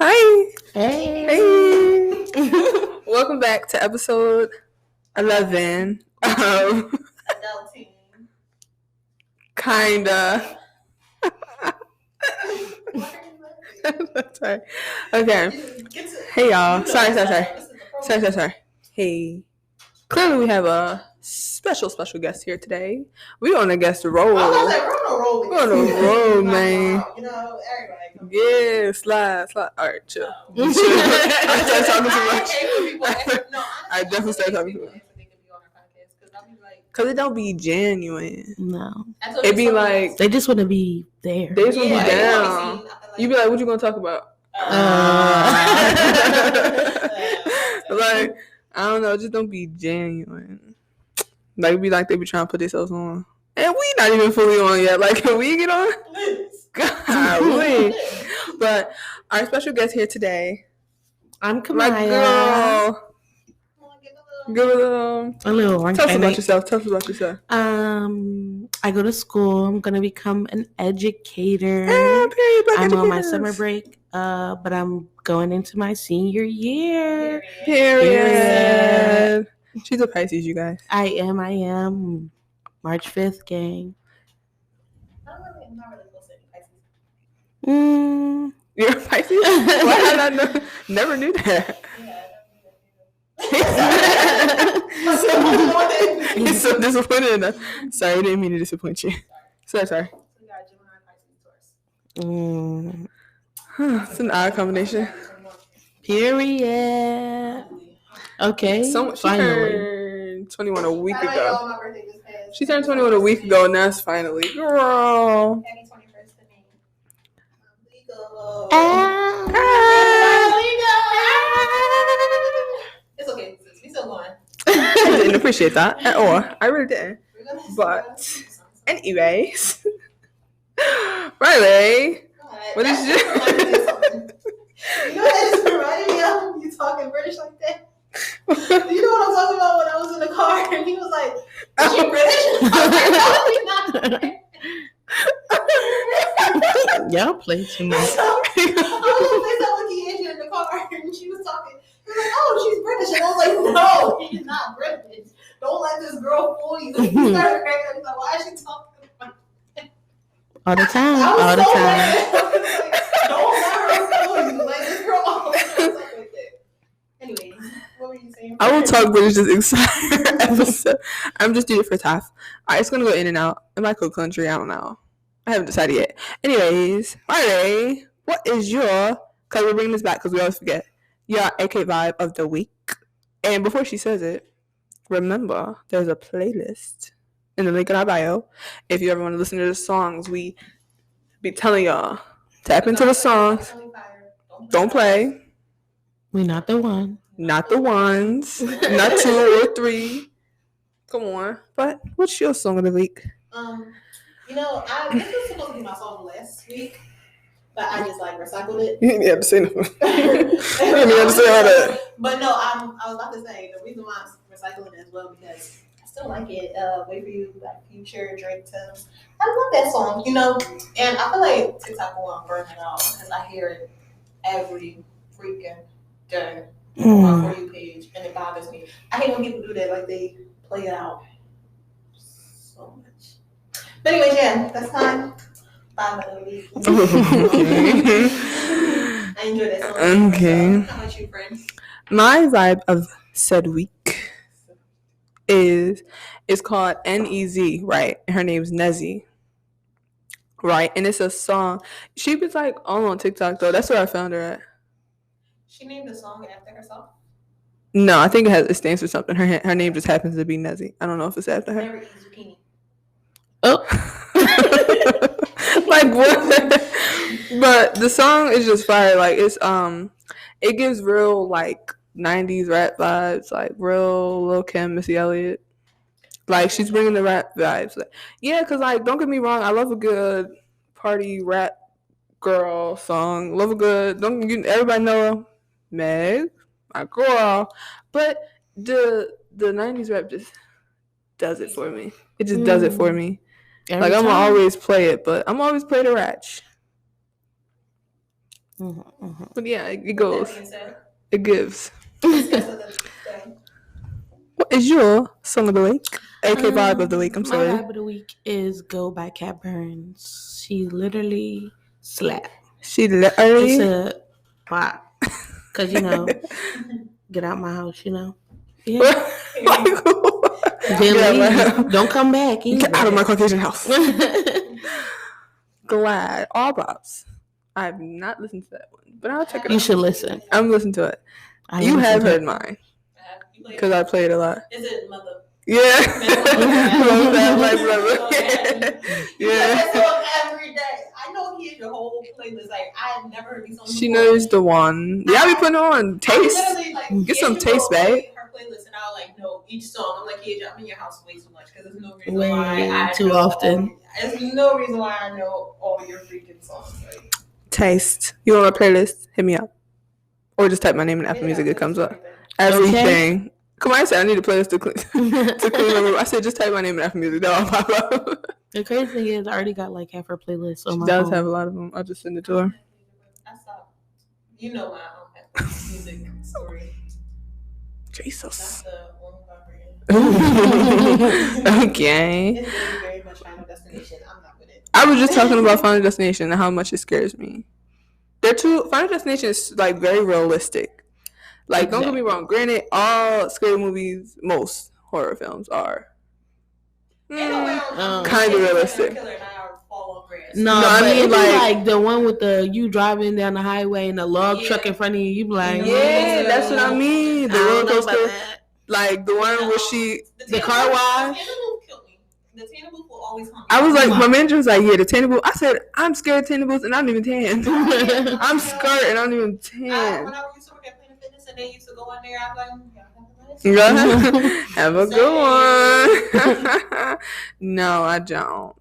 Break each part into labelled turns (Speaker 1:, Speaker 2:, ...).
Speaker 1: Hi.
Speaker 2: Hey.
Speaker 1: Welcome back to episode 11 of
Speaker 2: Adulting.
Speaker 1: Kinda. Sorry. Okay. Hey y'all. Sorry. Hey. Clearly we have a special guest here today. We on a guest roll.
Speaker 2: I was gonna say, we're on a roll,
Speaker 1: man.
Speaker 2: You know, everybody.
Speaker 1: Yeah, slide. All right, chill. I started talking too much. I definitely started talking too much. Cause it don't be genuine.
Speaker 2: No.
Speaker 1: It be like
Speaker 2: they just want to be there.
Speaker 1: They just want to be down. You be like, what you gonna talk about? Like, I don't know, just don't be genuine. Like, be like they be trying to put themselves on. And we not even fully on yet. Like, can we get on? Golly. But our special guest here today,
Speaker 2: I'm Kamaya.
Speaker 1: My girl. Give a little. Tell us about yourself.
Speaker 2: I go to school. I'm gonna become an educator.
Speaker 1: I'm
Speaker 2: on my summer break, but I'm going into my senior year.
Speaker 1: Period. She's a Pisces, you guys.
Speaker 2: I am. March 5th, gang. I'm not really close to any Pisces.
Speaker 1: You're a Pisces? Why did I know? Never knew that. He's so disappointed. Sorry, I didn't mean to disappoint you. Sorry. It's an odd combination.
Speaker 2: Period. Okay.
Speaker 1: She turned 21 a week ago. She turned 21 a week ago, and that's finally, girl.
Speaker 2: Happy 21st to me. It's okay. We still going.
Speaker 1: I didn't appreciate that at all. I really didn't. But, anyways, Riley, what is your?
Speaker 2: You know that just reminded me of you talking British like that. You know what I'm talking about? When I was in the car and he was like, "Is she British?" I was like, "No, not." Y'all play too much. I was looking at in the car and she was talking. He was like, "Oh, she's British," and I was like, "No, she's not British. Don't let this girl fool you." He started cracking up. He's like, "Why is she talking about that?" All the time. All the time. Don't let her fool you. Let this girl off. Anyway, what were you saying?
Speaker 1: I will talk British this entire episode. I'm just doing it first half. Alright, it's gonna go in and out. It might go country. I don't know. I haven't decided yet. Anyways, Riley, what is your? Because we're bringing this back because we always forget. Your AK vibe of the week. And before she says it, remember there's a playlist in the link in our bio. If you ever want to listen to the songs, we be telling y'all tap into the songs. Don't play.
Speaker 2: We're not the one.
Speaker 1: Not the ones. Not 2 or 3. Come on. But what's your song of the week?
Speaker 2: This was supposed to be my song last week, but I just recycled it.
Speaker 1: You didn't have to say nothing. You didn't have to say all that.
Speaker 2: But no, I was about to say the reason why I'm recycling it as well because I still like it. Wait for You, Future, Drake, Tim. I love that song, and I feel like TikTok will burn it out because I hear it every freaking day on my For You page, and it bothers me. I hate when people do that, like they play it out so much. But anyways, yeah, that's time. Vibe of the week.
Speaker 1: Okay.
Speaker 2: I enjoy that song.
Speaker 1: Okay.
Speaker 2: How about you, friends?
Speaker 1: My vibe of said week is called NEZ, right? Her name's Nezzy. Right, and it's a song. She was all on TikTok though. That's where I found her at.
Speaker 2: She named the song after herself?
Speaker 1: No, I think it stands for something. Her name just happens to be Nezzy. I don't know if it's after her.
Speaker 2: Never eat zucchini.
Speaker 1: Oh. What? But the song is just fire. It's it gives real 90s rap vibes, real Lil' Kim, Missy Elliott. She's bringing the rap vibes. Yeah, cause don't get me wrong, I love a good party rap girl song. Love a good. Everybody know Meg, my girl. But the 90s rap just does it for me. It just does it for me. I'm gonna always play it, but I'm always play the ratch. But yeah, it
Speaker 2: With
Speaker 1: goes.
Speaker 2: that being said,
Speaker 1: It gives.
Speaker 2: discuss of the day.
Speaker 1: What is your song of the week? AK vibe of the week. I'm sorry.
Speaker 3: My vibe of the week is "Go" by Cat Burns. She literally slapped.
Speaker 1: She literally.
Speaker 3: It's a pop. Cause get out my house. Yeah.
Speaker 1: Like,
Speaker 3: Then
Speaker 1: Get out my
Speaker 3: leave.
Speaker 1: house.
Speaker 3: Don't come back either.
Speaker 1: Get out of my Caucasian house. Glad. All bops. I have not listened to that one, but I'll check it out.
Speaker 3: You should listen.
Speaker 1: I'm listening to it. You have heard mine. Because I play it a lot.
Speaker 2: Is it Mother?
Speaker 1: Yeah. Love that, like brother. Yeah.
Speaker 2: That song every day. I know he has your whole playlist. Like, I never heard these songs.
Speaker 1: She knows the one. Yeah, I be putting on taste. Get some taste, babe.
Speaker 2: Her playlist, and I'll know each song. I'm like, yeah, I'm in your house way too much because there's no reason
Speaker 3: Way
Speaker 2: why
Speaker 3: too often.
Speaker 2: There's no reason why I know all your freaking songs. Like,
Speaker 1: taste. You want my playlist? Hit me up. Or just type my name in Apple Music. It comes up. Everything. Okay. Come on, I said I need a playlist to clean my room. I said just type my name in Apple Music. That'll pop up.
Speaker 3: The crazy thing is, I already got like half her playlist on
Speaker 1: she
Speaker 3: my
Speaker 1: does
Speaker 3: phone.
Speaker 1: have a lot of them. I'll just send it to her.
Speaker 2: I saw. You know my Apple Music story.
Speaker 1: Jesus.
Speaker 2: That's the one
Speaker 1: Okay.
Speaker 2: It's very, very much Final Destination. I'm not with it.
Speaker 1: I was just talking about Final Destination and how much it scares me. Final Destination is like very realistic. Like, don't get me wrong. Granted, all scary movies, most horror films are kind of realistic.
Speaker 3: No, I mean like the one with you driving down the highway and the log truck in front of you. You be like,
Speaker 1: yeah, that's what I mean. The roller coaster, like the one where
Speaker 2: the
Speaker 1: car wash.
Speaker 2: The tanning booth will always haunt me.
Speaker 1: I was like, my manager was like, yeah, the tanning booth. I said, I'm scared of tanning booths and I'm not even tan. I'm scared and I'm not even tan.
Speaker 2: When I used to work at Planet Fitness and they used to go in there, I was like,
Speaker 1: have a good one. No, I don't.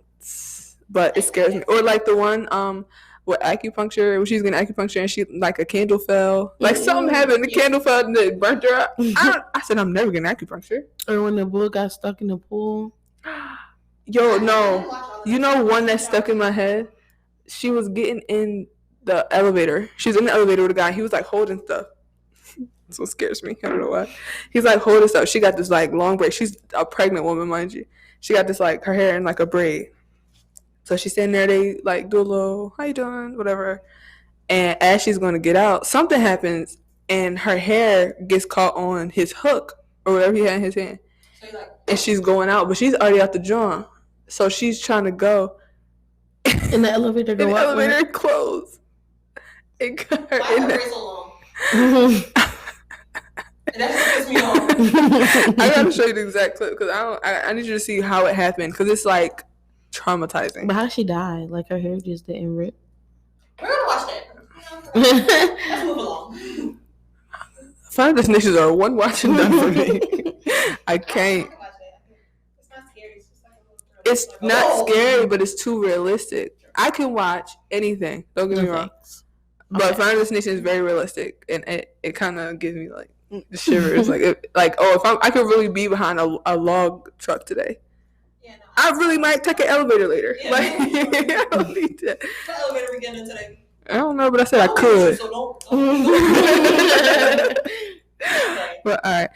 Speaker 1: But it scares me. Or like the one with acupuncture, when she's getting acupuncture and she like a candle fell. Like something happened, the candle fell and it burnt her up. I said, I'm never getting acupuncture.
Speaker 3: Or when the bull got stuck in the pool.
Speaker 1: Yo, no. You know one that stuck in my head? She was getting in the elevator. She was in the elevator with a guy. He was like holding stuff. That's what scares me. I don't know why. He's like holding stuff. She got this like long braid. She's a pregnant woman, mind you. She got this like her hair in like a braid. So she's standing there. They like do a little, how you doing? Whatever. And as she's going to get out, something happens and her hair gets caught on his hook or whatever he had in his hand. And she's going out, but she's already out the joint. So she's trying to go.
Speaker 3: And the elevator go
Speaker 1: and the
Speaker 3: up.
Speaker 1: elevator closed. It got her
Speaker 2: why
Speaker 1: in there.
Speaker 2: So long? That just pisses me off.
Speaker 1: I gotta show you the exact clip because I need you to see how it happened because it's like traumatizing.
Speaker 3: But how she died? Like her hair just didn't rip.
Speaker 2: We're gonna watch that. Let's move along.
Speaker 1: Final Destinations are one watch and done for me. I can't.
Speaker 2: It's not scary. It's just like a little
Speaker 1: It's not scary, but it's too realistic. I can watch anything. Don't get me wrong. But Final Destination is very realistic, and it kind of gives me like the shivers. If I could really be behind a log truck today. Yeah, no, I really might take an elevator later. Yeah, I don't need that.
Speaker 2: What elevator we getting in today?
Speaker 1: I don't know, but I said I could.
Speaker 2: So don't.
Speaker 1: But all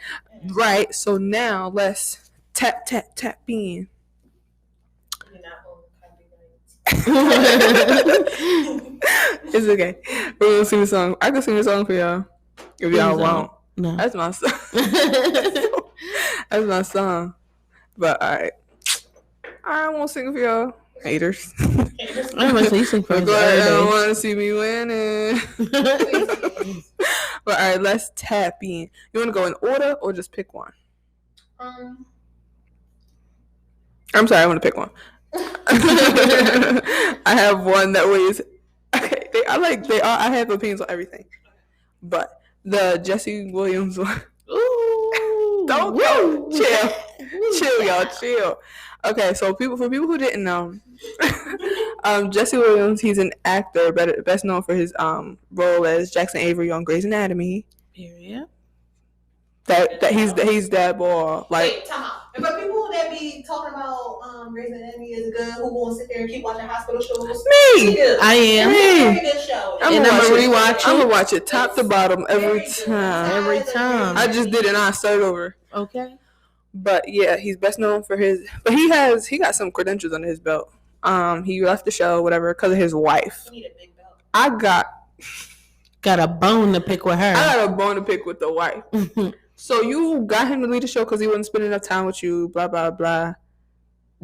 Speaker 1: right. So now let's tap in. It's okay. We're gonna sing the song. I can sing the song for y'all if y'all want.
Speaker 3: No,
Speaker 1: that's my song. That's my song. But all right, I won't sing for y'all, haters.
Speaker 3: I'm gonna say you sing for us.
Speaker 1: I don't want to see me winning. But all right, let's tap in. You want to go in order or just pick one? I'm sorry, I want to pick one. I have one that weighs. Okay, I have opinions on everything, but the Jesse Williams one.
Speaker 3: Ooh,
Speaker 1: don't go. Chill, y'all, chill. Okay, so for people who didn't know, Jesse Williams, he's an actor, best known for his role as Jackson Avery on Grey's Anatomy.
Speaker 3: Period.
Speaker 1: that he's that ball. Like,
Speaker 2: wait, time out. And for people that be talking about Grey's Anatomy is good, who won't sit there and keep watching hospital shows?
Speaker 1: Me,
Speaker 3: I am.
Speaker 2: It's a very good show.
Speaker 1: I'm gonna rewatch it. I'm gonna watch it top to bottom every time.
Speaker 3: Every time.
Speaker 1: I just did it and I start over.
Speaker 3: Okay.
Speaker 1: But yeah, he's best known for his. But he got some credentials under his belt. He left the show, whatever, because of his wife.
Speaker 2: You need a big belt.
Speaker 1: I
Speaker 3: got a bone to pick with her.
Speaker 1: I got a bone to pick with the wife. So you got him to leave the show because he wouldn't spend enough time with you. Blah blah blah.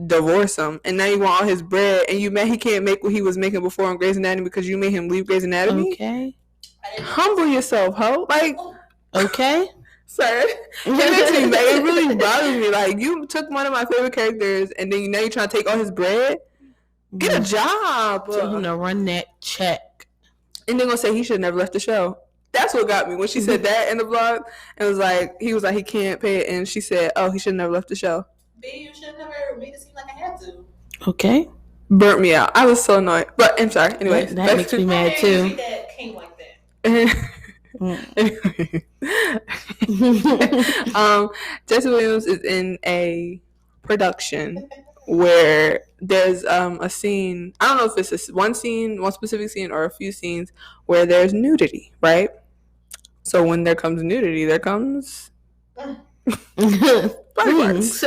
Speaker 1: Divorce him, and now you want all his bread, and you mad he can't make what he was making before on Grey's Anatomy because you made him leave Grey's Anatomy.
Speaker 3: Okay.
Speaker 1: Humble yourself, ho. Like,
Speaker 3: okay.
Speaker 1: Sorry. It makes me mad. It really bothers me. Like, you took one of my favorite characters, and then now you're trying to take all his bread. Get a job.
Speaker 3: Tell him to run that check.
Speaker 1: And they're gonna say he should have never left the show. That's what got me when she said that in the vlog. And was like, he was like, he can't pay it, and she said, oh, he should have never left the show.
Speaker 2: Baby, you should have never made it seem like I had to.
Speaker 3: Okay.
Speaker 1: Burnt me out. I was so annoyed. But I'm sorry. Anyway,
Speaker 3: that makes me mad too.
Speaker 2: That came like that.
Speaker 1: Jesse Williams is in a production where there's a scene. I don't know if it's one specific scene, or a few scenes where there's nudity, right? So when there comes nudity, there comes body parts.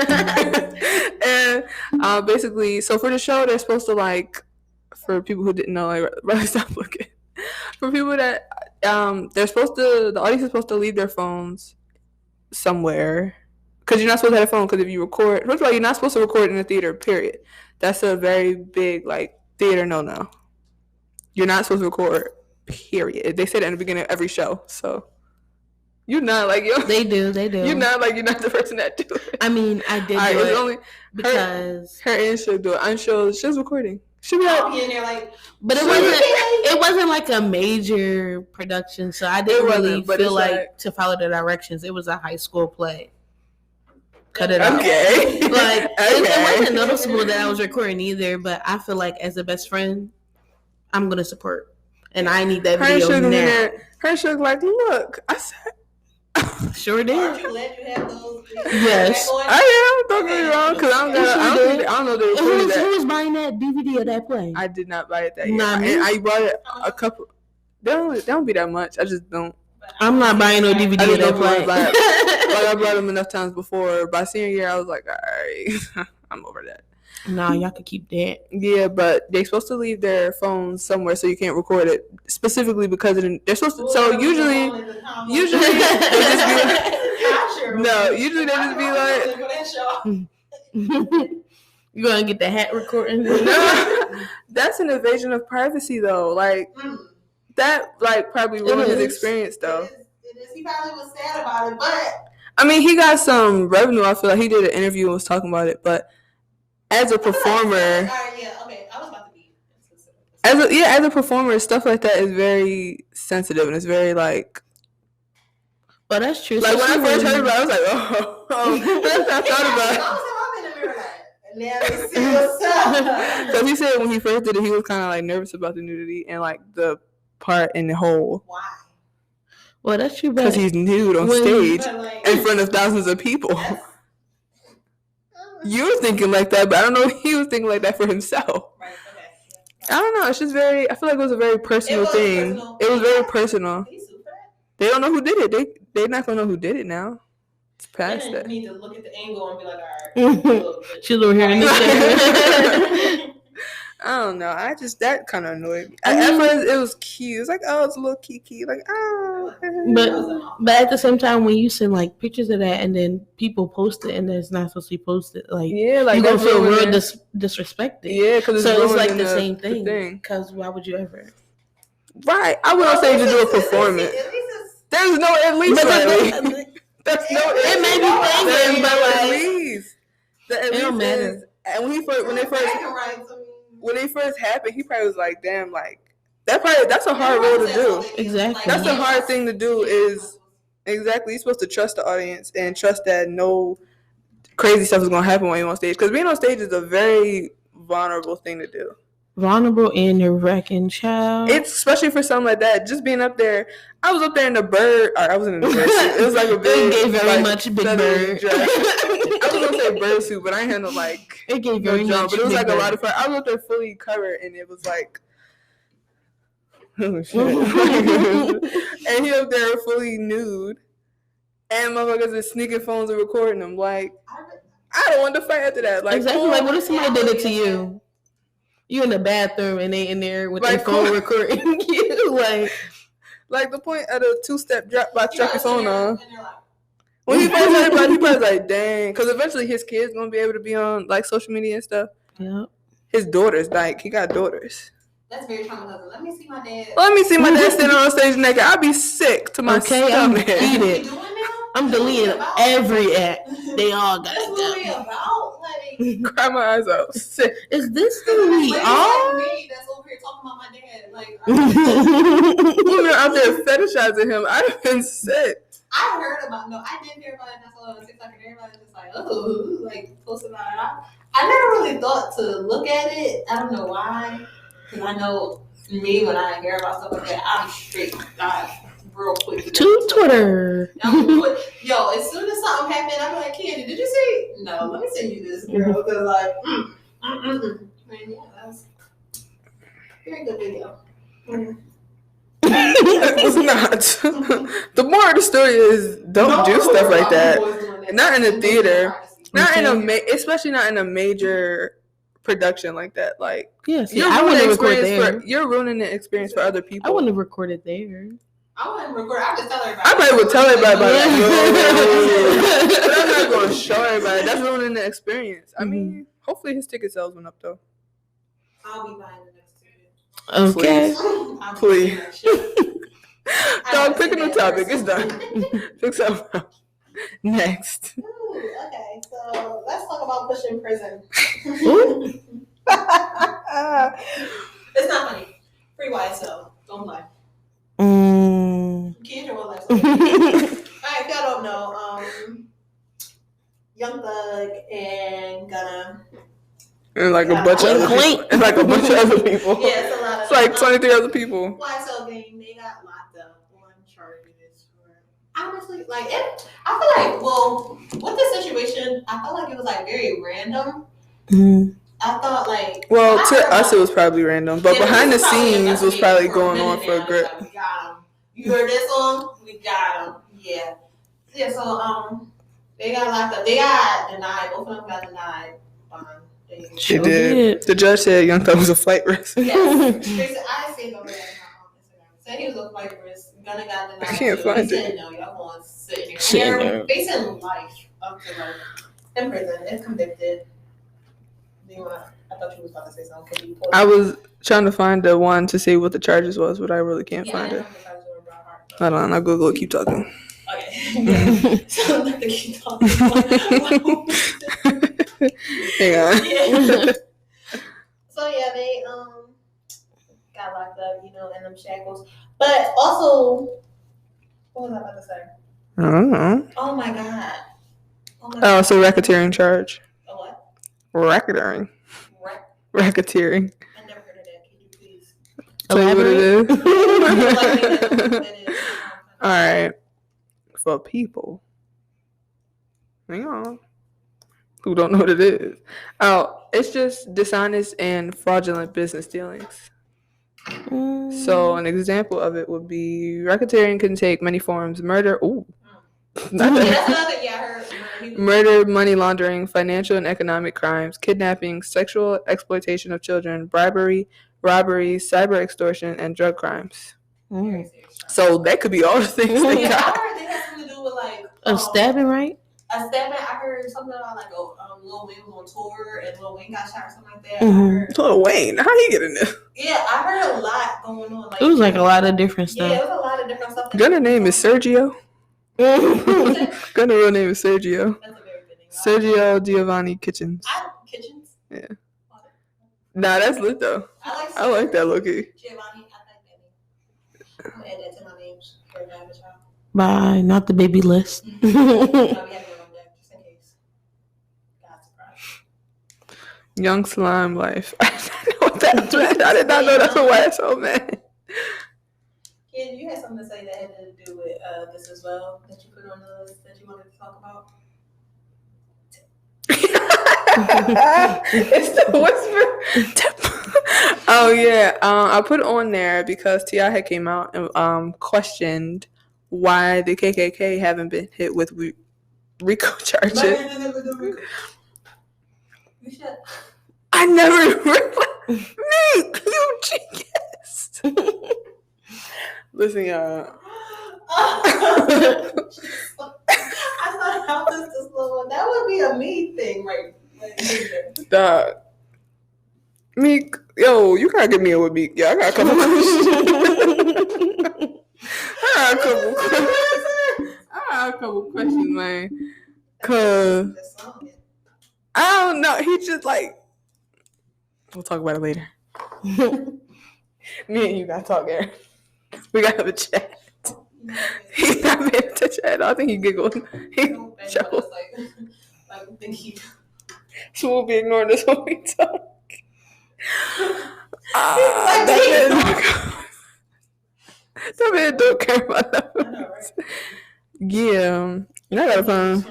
Speaker 1: And basically, so for the show, they're supposed to, like, for people who didn't know, like, rather stop looking. For people that the audience is supposed to leave their phones somewhere, because you're not supposed to have a phone. Because if you record, first of all, you're not supposed to record in a theater. Period. That's a very big, like, theater no. You're not supposed to record. Period. They say that in the beginning of every show. So you're not like yo.
Speaker 3: They do.
Speaker 1: You're not like, you're not the person that do it.
Speaker 3: I mean, I did do it only because
Speaker 1: her and she'll do it. I'm sure she was recording. She'll be like,
Speaker 2: in there like,
Speaker 3: but it wasn't like a major production, so I didn't really feel like to follow the directions. It was a high school play. Cut it out.
Speaker 1: Okay.
Speaker 3: Like, it wasn't noticeable that I was recording either, but I feel like as a best friend, I'm gonna support, and I need that video now.
Speaker 1: Her should like, look, I said.
Speaker 3: Sure did.
Speaker 2: Aren't you glad you have those?
Speaker 3: Yes.
Speaker 1: I am. Don't get me wrong, because I don't know they recorded that.
Speaker 3: Who was buying that DVD of that play?
Speaker 1: I did not buy it that year. And I bought it a couple. They don't be that much. I just don't.
Speaker 3: I'm not buying no DVD of that play.
Speaker 1: Like, I brought them enough times before. By senior year, I was like, all right, I'm over that.
Speaker 3: Nah, y'all could keep that.
Speaker 1: Yeah, but they're supposed to leave their phones somewhere so you can't record it, specifically because they're supposed to. So usually they just be like, usually they just be like,
Speaker 3: you gonna get the hat recording?
Speaker 1: No, that's an invasion of privacy, though. Like that, like, probably ruined his experience, though.
Speaker 2: It is. He probably was sad about it, but
Speaker 1: I mean, he got some revenue. I feel like he did an interview and was talking about it, but. As a performer, as a performer, stuff like that is very sensitive and it's very like.
Speaker 3: But that's true.
Speaker 1: Like when I first heard about it, I was like, oh. That's what I thought about. So he said when he first did it, he was kind of like nervous about the nudity and like the part in the whole.
Speaker 2: Why?
Speaker 3: Well, that's true.
Speaker 1: Because he's nude on stage in front of thousands of people. You were thinking like that, but I don't know if he was thinking like that for himself. Right, okay. I don't know. It's just very. I feel like it was a very personal thing. It was very personal. They don't know who did it. They're not gonna know who did it now. It's past that.
Speaker 2: Need to look at the angle and be like, all right.
Speaker 3: She's over here in this.
Speaker 1: I don't know. That kind of annoyed me. At first, it was cute. It's like, oh, it's a little kiki. Like, oh.
Speaker 3: But at the same time, when you send like pictures of that and then people post it and it's not supposed to be posted, like,
Speaker 1: yeah, like
Speaker 3: you gonna feel real disrespected.
Speaker 1: Yeah, because
Speaker 3: it's like the same thing. Because why would you ever?
Speaker 1: Right. I wouldn't say to do a performance. There's no at least. There's no.
Speaker 3: It may be thinking, but like,
Speaker 1: at least.
Speaker 3: It don't matter.
Speaker 1: And when they first happened, he probably was like, "Damn, like that's a hard role to do."
Speaker 3: Exactly.
Speaker 1: That's a hard thing to do. Is exactly you're supposed to trust the audience and trust that no crazy stuff is gonna happen when you're on stage. Because being on stage is a very vulnerable thing to do.
Speaker 3: vulnerable and nerve-wracking, child.
Speaker 1: It's especially for something like that. Just being up there. I was up there in the bird. Or I wasn't in the bird suit. It was like a big.
Speaker 3: It gave very much big bird.
Speaker 1: I was gonna say bird suit, but I ain't had no like.
Speaker 3: It gave very much.
Speaker 1: But it was like bird. A lot of fun. I was up there fully covered, and it was like. Oh shit! And he up there fully nude, and motherfuckers are sneaking phones and recording them. Like, I don't want to fight after that. Like,
Speaker 3: exactly. Like, what if somebody did it to you? You in the bathroom and they in there with their phone recording you,
Speaker 1: like the point of the 2-step drop by drop your phone on. When he finds everybody, he probably like, dang, because eventually his kids gonna be able to be on like social media and stuff.
Speaker 3: Yeah.
Speaker 1: His daughters, like he got daughters.
Speaker 2: That's very traumatizing. Let me see my dad.
Speaker 1: Standing on stage naked. I'd be sick to my stomach.
Speaker 3: I'm deleting every act. They all got
Speaker 2: it. That's what we about. Like,
Speaker 1: cry my eyes out. Sick.
Speaker 3: Is this who we are?
Speaker 2: Me that's over here talking about my dad. Like,
Speaker 1: women out there fetishizing him. I'd have been sick.
Speaker 2: I heard about I didn't hear about it. That's all on TikTok, and everybody just like, oh, like posting about it. I never really thought to look at it. I don't know why, because I know me when I hear about stuff like that, I'm straight real quick
Speaker 3: to Twitter.
Speaker 2: Yo, as soon as something happened, I'm like, Candy, did you see? No, let me send you this, girl, because like, man, yeah, that's a very good video.
Speaker 1: It was not. The more of the story is don't do stuff like that. Not in a theater. Not in especially not in a major production like that. Like,
Speaker 3: yes, I wouldn't record there.
Speaker 1: You're ruining the experience for other people.
Speaker 3: I wouldn't have recorded there.
Speaker 2: I wouldn't record. I just tell everybody.
Speaker 1: I probably would tell everybody about it. But I'm not going to show everybody. That's ruining the experience. I mean, hopefully his ticket sales went up though.
Speaker 2: I'll be buying the next ticket.
Speaker 3: Okay.
Speaker 1: Please. Dog, pick a new topic. It's done. Pick something up. Next.
Speaker 2: Ooh, okay, so let's talk about pushing prison. It's not funny. Free YSL. Don't lie. Kendra will like. Alright, y'all don't know. Young Thug and Gunna.
Speaker 1: And like a bunch of other people. And like a bunch of other people.
Speaker 2: Yeah, it's a lot of.
Speaker 1: It's like 23 other people.
Speaker 2: YSL gang, they got locked up on charges for honestly, like it. I feel like, well, with this situation, I felt like it was like very random. I thought like.
Speaker 1: Well, to us it was probably random, but behind the scenes was probably going on for a grip.
Speaker 2: Like, we got him. You heard this song? We got him. Yeah. Yeah. So they got locked up. They got denied. Both of them got denied.
Speaker 1: She did. The judge said Young Thug was a flight risk.
Speaker 2: Yes. I said over there on Instagram. Said he was a flight risk. Gunna got denied.
Speaker 1: I can't find it.
Speaker 2: No, y'all going to sit in here. They're facing life up to like in prison if convicted. I thought you was about to say something.
Speaker 1: I was trying to find the one to see what the charges was, but I really can't find it. Hold on, I'll Google it. Keep talking.
Speaker 2: Okay. So let me keep talking.
Speaker 1: Hang on.
Speaker 2: Yeah. So yeah, they got locked up, in them shackles. But also, what was I about to say?
Speaker 1: I don't know.
Speaker 2: Oh my god.
Speaker 1: Oh, so racketeering charge.
Speaker 2: A what?
Speaker 1: Racketeering. Racketeering.
Speaker 2: I never heard of that. Can you please
Speaker 1: tell you what it is? All right. For people. Hang on. Who don't know what it is. Oh, it's just dishonest and fraudulent business dealings. So an example of it would be racketeering can take many forms. Murder. Ooh.
Speaker 2: That's another, I heard.
Speaker 1: Murder, money laundering, financial and economic crimes, kidnapping, sexual exploitation of children, bribery, robbery, cyber extortion, and drug crimes. So that could be all the things they got.
Speaker 2: I heard they had something to do with like
Speaker 3: a stabbing, right?
Speaker 2: A stabbing. I heard something about like Lil Wayne was on tour and Lil Wayne got shot or something like that.
Speaker 1: Lil Wayne, how he get in there?
Speaker 2: Yeah, I heard a lot going on. Like,
Speaker 3: it was like a lot of different stuff.
Speaker 2: Yeah, it was a lot of different stuff.
Speaker 1: Gunna's name is Sergio. Gunna's real name is Sergio.
Speaker 2: That's a very good name.
Speaker 1: Sergio Giovanni Kitchens.
Speaker 2: Kitchens?
Speaker 1: Yeah. Nah, that's lit though. I like that looky.
Speaker 2: Giovanni, I like that name. I'm gonna add that to my names for a child.
Speaker 3: Bye, not the baby list.
Speaker 2: No, we have it on deck just in case. God surprise.
Speaker 1: Young Slime Life. I don't know what That's mad. I did not know that's why it's so mad.
Speaker 2: Kid, you had something to say that had to do with this as well that you put on the list that you wanted to talk about.
Speaker 1: It's the whisper. Oh yeah, I put it on there because T.I. had came out and questioned why the KKK haven't been hit with RICO charges. I never realized. Me, you genius. Listen, y'all.
Speaker 2: I thought I was the slow one. That would be a me thing, right?
Speaker 1: Dog. Meek, yo, you gotta get me in with Meek. Yeah, I got a couple questions. I got a couple questions, man. Cause I don't know. He just like. We'll talk about it later. Me and you gotta talk, Aaron. We gotta have a chat. He's not paying attention at all. I think he giggled. He chuckled. She won't be ignoring this when we talk. That man don't care about that. I know, right? Yeah. I got a phone.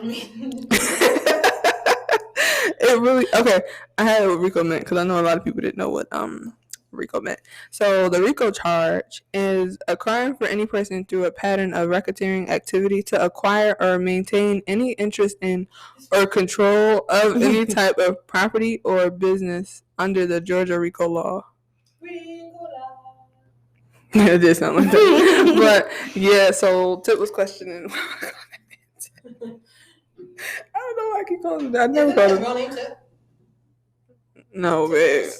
Speaker 1: It really okay. I had what RICO meant because I know a lot of people didn't know what RICO meant. So the RICO charge is a crime for any person through a pattern of racketeering activity to acquire or maintain any interest in or control of any type of property or business under the Georgia RICO law. It did sound like that. But yeah, so Tip was questioning. I don't know why I keep calling him that. I never called him. No, babe.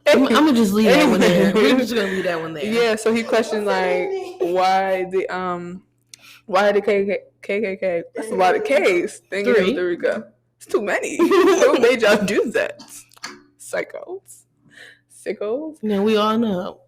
Speaker 3: I'm gonna just leave that one there. We're just gonna leave that one there.
Speaker 1: Yeah, so he questioned like why the KKK. That's a lot of K's. Thank you, Costa Rica. It's too many. Who made y'all do that? Psychos. Sickos.
Speaker 3: Yeah, we all know.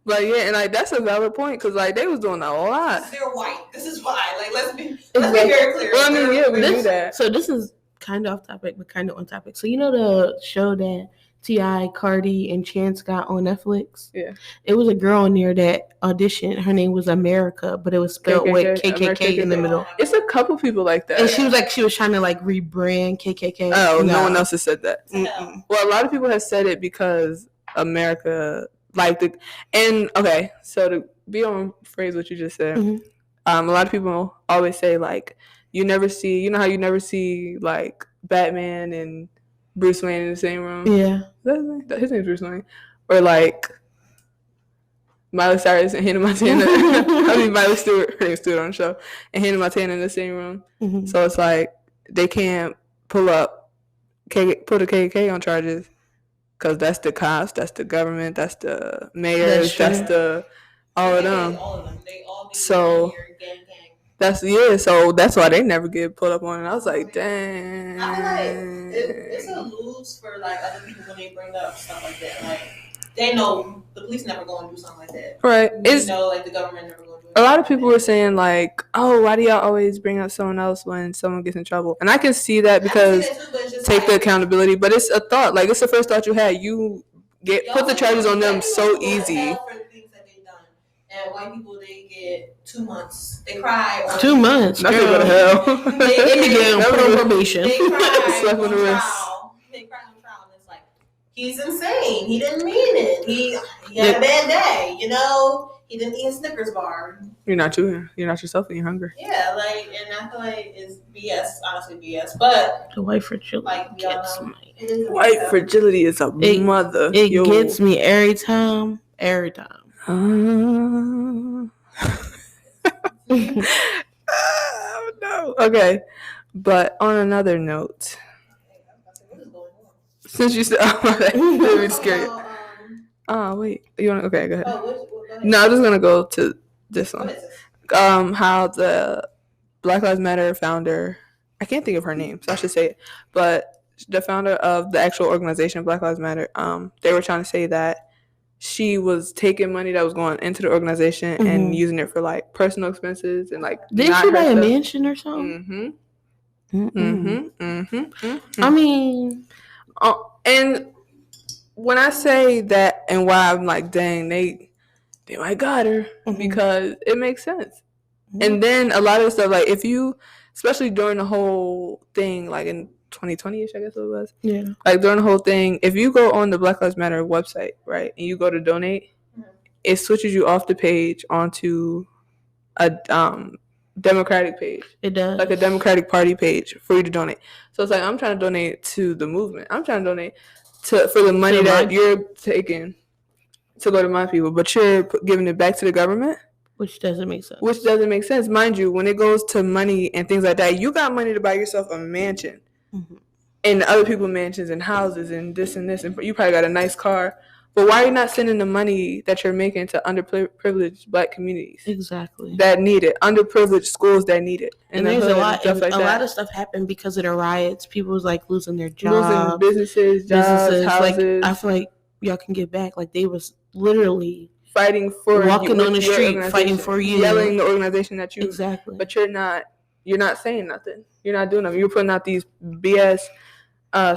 Speaker 1: But yeah, and like that's a valid point because like they was doing a lot.
Speaker 2: They're white. This is why. Like let's be very clear.
Speaker 1: Well, I mean, yeah, we knew that.
Speaker 3: So this is kind of off topic, but kind of on topic. So you know the show that T.I., Cardi, and Chance got on Netflix?
Speaker 1: Yeah.
Speaker 3: It was a girl in there that auditioned. Her name was America, but it was spelled with KKK in the middle.
Speaker 1: It's a couple people like that.
Speaker 3: And she was trying to like rebrand KKK.
Speaker 1: Oh, no one else has said that. No. Well, a lot of people have said it because America, so to be on phrase what you just said, a lot of people always say like, you know how you never see like Batman and Bruce Wayne in the same room?
Speaker 3: Yeah.
Speaker 1: His name's Bruce Wayne. Or like Miley Cyrus and Hannah Montana. Miley Stewart, her name's Stewart on the show, and Hannah Montana in the same room. Mm-hmm. So it's like they can't put a KKK on charges because that's the cops, that's the government, that's the mayors, that's the all of them. They all so gang. So that's why they never get put up on it. I was like, dang.
Speaker 2: I feel like it's a lose for like other people when they bring up stuff like that. Like they know the police never going to do something like that.
Speaker 1: Right.
Speaker 2: Like the government never going to do it.
Speaker 1: A lot of people were saying like, oh, why do y'all always bring up someone else when someone gets in trouble? And I can see that because take the accountability. But it's a thought. Like it's the first thought you had. You put the charges on them so easy.
Speaker 2: And white people, they get 2 months. They cry.
Speaker 3: 2 months.
Speaker 1: Nothing but hell.
Speaker 3: They began probation.
Speaker 2: They cry on trial. And it's like, he's insane. He didn't mean it. He had a bad day. You know, he didn't eat a Snickers bar.
Speaker 1: You're not yourself and you're hungry.
Speaker 2: Yeah, like, and I feel like it's BS. Honestly, BS. But
Speaker 3: the white fragility,
Speaker 2: like, gets
Speaker 3: me.
Speaker 1: White fragility is a mother.
Speaker 3: It gets me every time.
Speaker 1: Oh no. Okay, but on another note, since you said, "Oh, I'm scared." Oh wait, you want? Okay, go ahead. Go ahead. No, I'm just gonna go to this one. How the Black Lives Matter founder, I can't think of her name, so I should say it, but the founder of the actual organization Black Lives Matter, they were trying to say that she was taking money that was going into the organization and using it for like personal expenses and like.
Speaker 3: Didn't she buy a mansion or something?
Speaker 1: I mean, And when I say that, and why I'm like, dang, they might got her, because it makes sense. And then a lot of stuff, like if you, especially during the whole thing, like in 2020ish, I guess it was.
Speaker 3: Yeah.
Speaker 1: Like during the whole thing, if you go on the Black Lives Matter website, right, and you go to donate, it switches you off the page onto a Democratic page.
Speaker 3: It does.
Speaker 1: Like a Democratic Party page for you to donate. So it's like, I'm trying to donate to the movement. I'm trying to donate for the money that you're taking to go to my people, but you're giving it back to the government.
Speaker 3: Which doesn't make sense.
Speaker 1: Mind you, when it goes to money and things like that, you got money to buy yourself a mansion. And other people mansions and houses and this, and you probably got a nice car. But why are you not sending the money that you're making to underprivileged Black communities?
Speaker 3: Exactly.
Speaker 1: That need it. Underprivileged schools that need it.
Speaker 3: And there's a lot of stuff happened because of the riots. People was like losing their jobs.
Speaker 1: Losing businesses, houses.
Speaker 3: Like, I feel like y'all can get back. Like they was literally
Speaker 1: fighting for
Speaker 3: walking on the street, fighting for you,
Speaker 1: yelling the organization that you
Speaker 3: exactly.
Speaker 1: But you're not saying nothing. You're not doing nothing. You're putting out these BS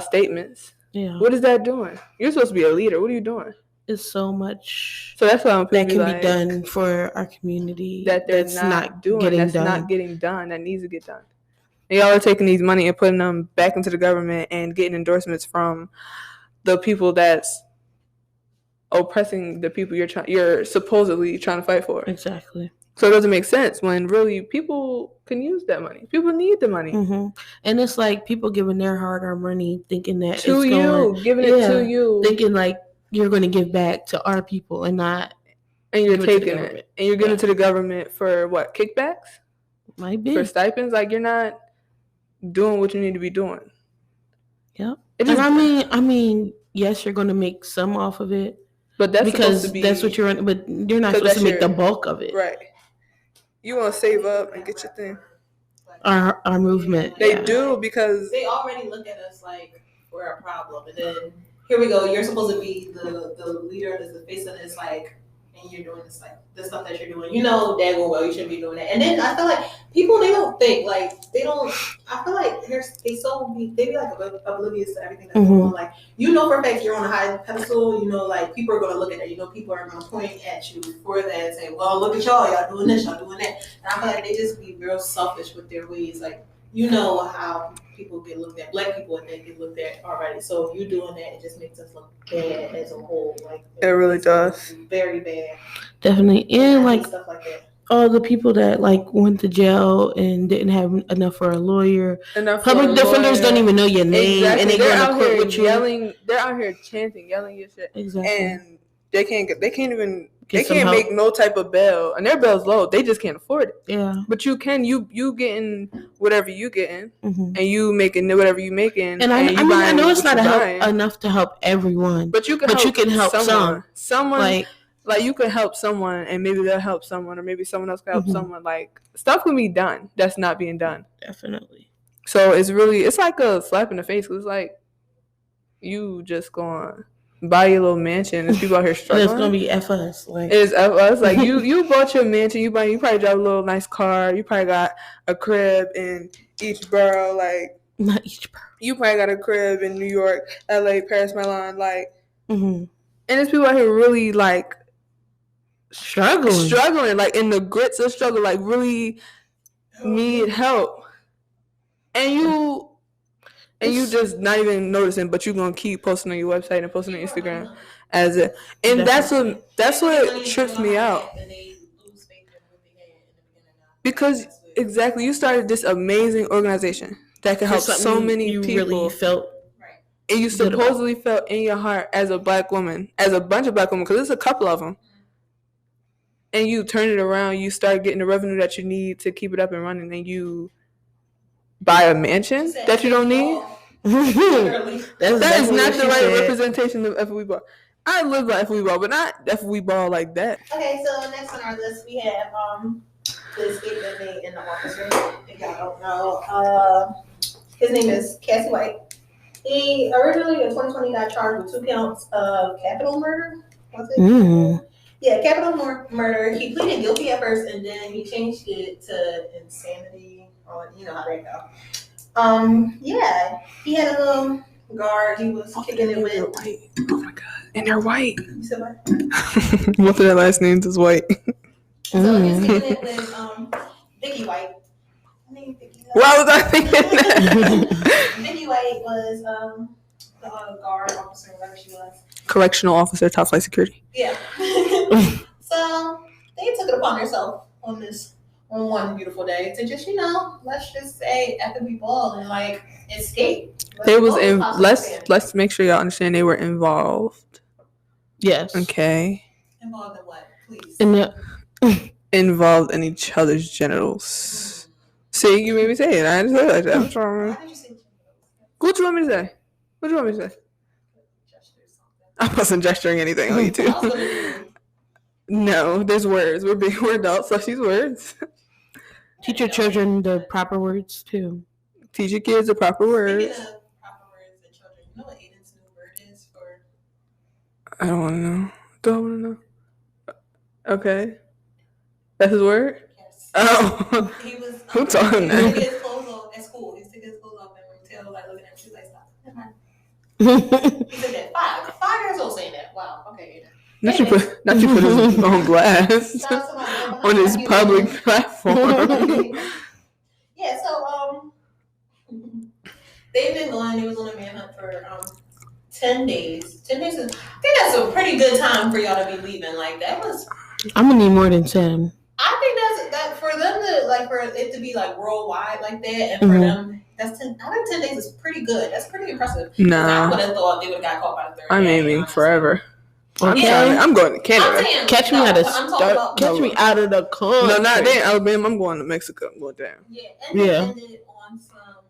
Speaker 1: statements.
Speaker 3: Yeah.
Speaker 1: What is that doing? You're supposed to be a leader. What are you doing?
Speaker 3: It's so much.
Speaker 1: So that's why
Speaker 3: that can be done for our community
Speaker 1: that's not getting done. That needs to get done. And y'all are taking these money and putting them back into the government and getting endorsements from the people that's oppressing the people you're supposedly trying to fight for.
Speaker 3: Exactly.
Speaker 1: So it doesn't make sense when really people can use that money. People need the money.
Speaker 3: And it's like people giving their hard-earned money thinking that
Speaker 1: to
Speaker 3: it's
Speaker 1: you, giving it to you.
Speaker 3: Thinking like you're going to give back to our people and not.
Speaker 1: And you're taking it. And you're giving it to the government for what? Kickbacks?
Speaker 3: Might be.
Speaker 1: For stipends? Like you're not doing what you need to be doing.
Speaker 3: Yep. I mean, yes, you're going to make some off of it.
Speaker 1: But that's
Speaker 3: because that's what you're running. But you're not supposed to make the bulk of it.
Speaker 1: Right. You want to save up and get your thing.
Speaker 3: Our movement.
Speaker 1: They do because
Speaker 2: they already look at us like we're a problem. And then here we go. You're supposed to be the leader, the face of this, like, and you're doing this, like, the stuff that you're doing. You know daggone well you shouldn't be doing that. And then I feel like people, they don't think, like, I feel like they be like oblivious to everything that's going on. Like, you know for a fact you're on a high pedestal, you know, like, people are going to look at that. You know, people are going to point at you for that and say, well, look at y'all doing this, y'all doing that. And I feel like they just be real selfish with their ways. Like, you know how people get looked at, Black people, and they get looked at already. So you doing that, it just makes us look bad as a whole. Like,
Speaker 1: it really does.
Speaker 2: Very bad.
Speaker 3: Definitely. And like
Speaker 2: stuff like that.
Speaker 3: All the people that like went to jail and didn't have enough for a lawyer. Public defenders don't even know your name, and they go to court with you.
Speaker 1: Yelling, they're out here chanting, yelling your shit.
Speaker 3: Exactly.
Speaker 1: And they can't make no type of bail, and their bail's low. They just can't afford it.
Speaker 3: Yeah.
Speaker 1: But you getting whatever you getting, and you making whatever you making.
Speaker 3: And I know it's not enough to help everyone,
Speaker 1: but you can help someone. Someone like you could help someone, and maybe they'll help someone, or maybe someone else can help someone. Like, stuff can be done that's not being done.
Speaker 3: Definitely.
Speaker 1: So it's like a slap in the face. Cause it's like you just going buy your little mansion. There's people out here struggling.
Speaker 3: It's gonna be F us. Like,
Speaker 1: it's F us. Like you bought your mansion. You probably drive a little nice car. You probably got a crib in each borough. Like,
Speaker 3: not each borough.
Speaker 1: You probably got a crib in New York, LA, Paris, Milan. Like, and there's people out here really like struggling, like in the grits of struggle, like really need help, and you just not even noticing, but you're gonna keep posting on your website and posting on Instagram as it, and that's what trips me out, because exactly, you started this amazing organization that could help so many people.
Speaker 3: Really felt.
Speaker 1: And you supposedly felt in your heart as a Black woman, as a bunch of Black women, because there's a couple of them. And you turn it around, you start getting the revenue that you need to keep it up and running, and you buy a mansion that you don't need. That is not the right representation of FWE ball. I live by FWE ball, but not FWE ball like that.
Speaker 2: Okay, so next on our list we have this statement made in the office room. If y'all don't know, his name is Cassie White. He originally in 2020 got charged with 2 counts of capital murder. Was it? Yeah, capital murder. He pleaded guilty at first, and then he changed it to insanity, or you know how that go. Yeah, he had a little guard. He was kicking it with.
Speaker 1: White. Oh my god! And they're white.
Speaker 2: You said what?
Speaker 1: Both of their last names is White.
Speaker 2: So he's kicking it with Vicky White.
Speaker 1: Why was I thinking that?
Speaker 2: Vicky White was the guard officer, whatever she was.
Speaker 1: Correctional officer, top flight security.
Speaker 2: Yeah. So they took it upon themselves on one beautiful day to just, let's just say after we ball and like escape.
Speaker 1: They was in. Let's make sure y'all understand they were involved.
Speaker 3: Yes.
Speaker 1: Okay.
Speaker 2: Involved in what? Please.
Speaker 1: Involved in each other's genitals. See, you made me say it. I didn't say it like that. I'm sorry.
Speaker 2: Why did you say genitals?
Speaker 1: What you want me to say? What do you want me to say? I wasn't gesturing anything on you two. No, there's words. We're adults, so she's words.
Speaker 3: Teach your children the proper words too.
Speaker 1: Teach your kids the proper words.
Speaker 2: Speaking of proper words and children, you know what Aiden's new word is for?
Speaker 1: I don't want to know. Do I want to know? Okay. That's his word?
Speaker 2: Yes.
Speaker 1: Oh.
Speaker 2: He was.
Speaker 1: Who taught him that?
Speaker 2: He took his clothes off at school. He took his clothes off and Taylor like looking at him. She was like, stop. He said that. 5 years old saying that. Wow. Okay.
Speaker 1: Not you put his on blast on his public platform.
Speaker 2: Yeah, so they've been going. They was on a manhunt for 10 days. 10 days is, I think that's a pretty good time for y'all to be leaving. Like that was.
Speaker 3: I'm gonna need more than 10.
Speaker 2: I think that's for them to like for it to be like worldwide like that, and for them that's 10. I think 10 days is pretty good. That's pretty impressive.
Speaker 1: Nah,
Speaker 2: I would have thought they would have got caught by the third.
Speaker 1: I'm aiming forever.
Speaker 3: Okay.
Speaker 1: I'm going to Canada.
Speaker 3: Catch me out of the country.
Speaker 1: No, not there, Alabama. I'm going to Mexico. I'm going down.
Speaker 2: Yeah, and they ended on some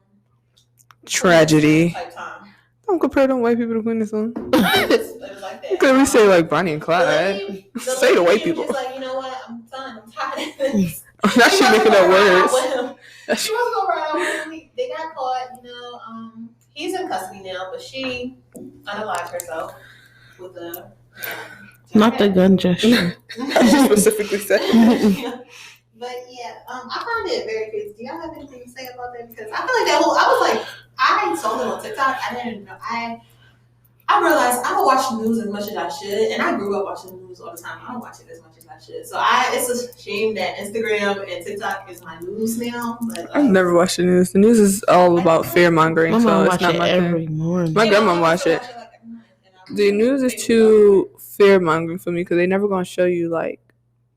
Speaker 1: tragedy.
Speaker 2: Type time.
Speaker 1: Don't compare them white people to Queen song.
Speaker 2: It was like that.
Speaker 1: Could we say like Bonnie and Clyde? Say the white people.
Speaker 2: Just like, you know what? I'm done. I'm tired of this.
Speaker 1: Now she making up words.
Speaker 2: She was going around with him. They got caught. He's in custody now, but she unalived herself with a.
Speaker 3: Not the gun gesture.
Speaker 1: I specifically said.
Speaker 2: But yeah, I found it very crazy. Do y'all have anything to say about that? Because I feel like I saw it on TikTok. I didn't know. I realized I don't watch the news as much as I should, and I grew up watching the news all the time. I don't watch it as much as I should. So it's a shame that Instagram and TikTok is my news now. But,
Speaker 1: I've never watched the news. The news is all about fear mongering, so it's not my
Speaker 3: every
Speaker 1: thing.
Speaker 3: morning.
Speaker 1: My grandma watch it. The news is too fear mongering for me because they never gonna show you like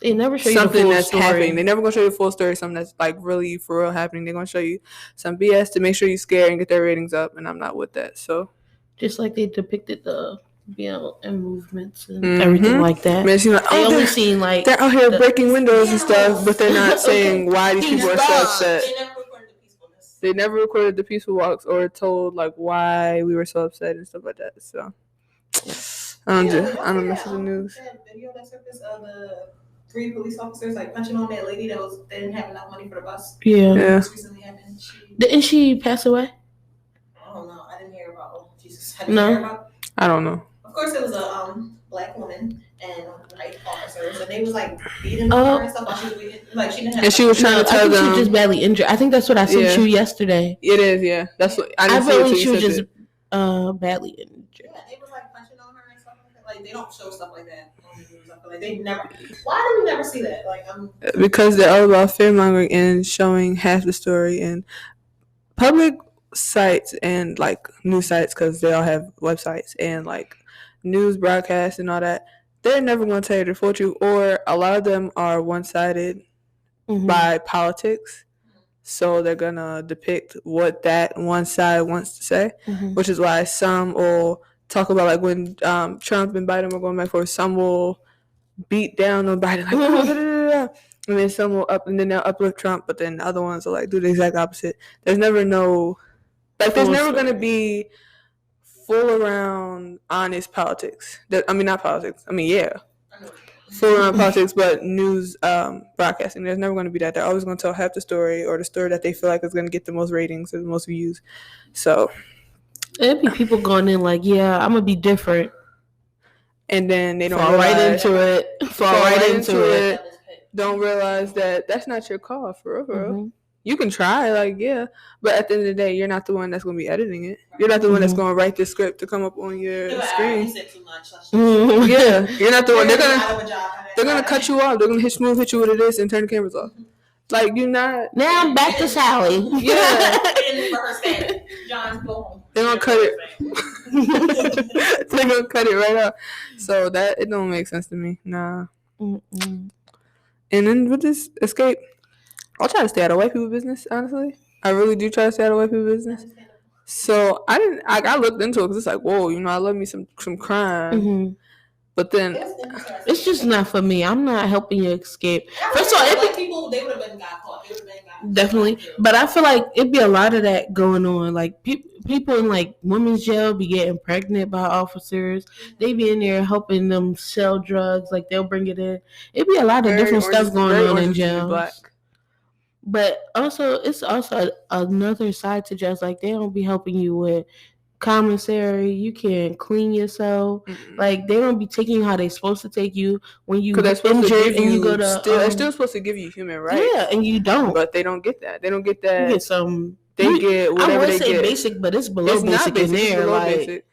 Speaker 3: they never show
Speaker 1: something
Speaker 3: you the full
Speaker 1: that's
Speaker 3: story.
Speaker 1: happening. They never gonna show you the full story. Something that's like really for real happening. They're gonna show you some BS to make sure you're scared and get their ratings up. And I'm not with that. So
Speaker 3: just like they depicted the BLM movements and everything like that.
Speaker 1: Man, like,
Speaker 3: they only seen like
Speaker 1: they're out here breaking windows and stuff, but they're not saying why these people are so upset. They never recorded the peaceful walks or told like why we were so upset and stuff like that. So I don't mess with the news.
Speaker 2: That video that surfaced of the 3 police officers like punching on that lady they didn't have enough money for the bus.
Speaker 1: Yeah.
Speaker 2: This recently happened.
Speaker 3: Didn't she pass away?
Speaker 2: I don't know. I didn't hear about. Oh Jesus!
Speaker 1: I don't know.
Speaker 2: Of course, it was a black woman and white officers, and they was like beating her and stuff while she was beating. Like she didn't have.
Speaker 1: And she was trying to tell them
Speaker 3: she was just badly injured. I think that's what I sent you yesterday.
Speaker 1: It is, yeah. That's what I
Speaker 3: believe she was just badly injured.
Speaker 2: Yeah, they was like punching on her and stuff like that. Like they don't show stuff like that on the news. I feel like they never. Why do we never see that? Like
Speaker 1: because they're all about fear mongering and showing half the story and public sites and like news sites because they all have websites and like news broadcasts and all that. They're never going to tell you the full truth, or a lot of them are one-sided by politics. So they're going to depict what that one side wants to say, which is why some will talk about like when Trump and Biden were going back for some will beat down on Biden like and then some will they'll uplift Trump, but then the other ones will like do the exact opposite. There's never there's never going to be full around honest politics. Not politics. Full around politics, but news broadcasting. There's never going to be that. They're always going to tell half the story or the story that they feel like is going to get the most ratings or the most views. So
Speaker 3: it'd be people going in like, yeah, I'm going to be different.
Speaker 1: And then they don't
Speaker 3: fall right into it.
Speaker 1: Don't realize that that's not your call for real. You can try, like, yeah. But at the end of the day, you're not the one that's going to be editing it. You're not the one that's going to write the script to come up on your screen.
Speaker 2: You said too much.
Speaker 1: Yeah, you're not the one. They're gonna cut you off. They're gonna hit you with this and turn the cameras off. Like, you're not.
Speaker 3: Now I'm back to Sally.
Speaker 1: Yeah.
Speaker 2: John, go home.
Speaker 1: They're gonna cut it. They're gonna cut it right out. So that it don't make sense to me. Nah. Mm-mm. And then with this escape, I'll try to stay out of white people business. Honestly, I really do try to stay out of white people business. So I looked into it because it's like, whoa, I love me some crime.
Speaker 3: Mm-hmm.
Speaker 1: But then
Speaker 3: it's just not for me. I'm not helping you escape.
Speaker 2: First of all, black people, they would have been got caught.
Speaker 3: Definitely, but I feel like it'd be a lot of that going on. Like people in like women's jail be getting pregnant by officers. They be in there helping them sell drugs. Like they'll bring it in. It'd be a lot of different stuff going on in jail. But also, it's also another side to jails. Like they don't be helping you with commissary. You can't clean yourself. Mm-hmm. Like they don't be taking you how they supposed to take you when you injured and you go to.
Speaker 1: They're still supposed to give you human rights.
Speaker 3: Yeah, and you don't.
Speaker 1: But they don't get that. They don't get that.
Speaker 3: You get some.
Speaker 1: They get whatever they get. I would say
Speaker 3: basic, but it's below basic in there.
Speaker 1: It's below
Speaker 3: like
Speaker 1: basic.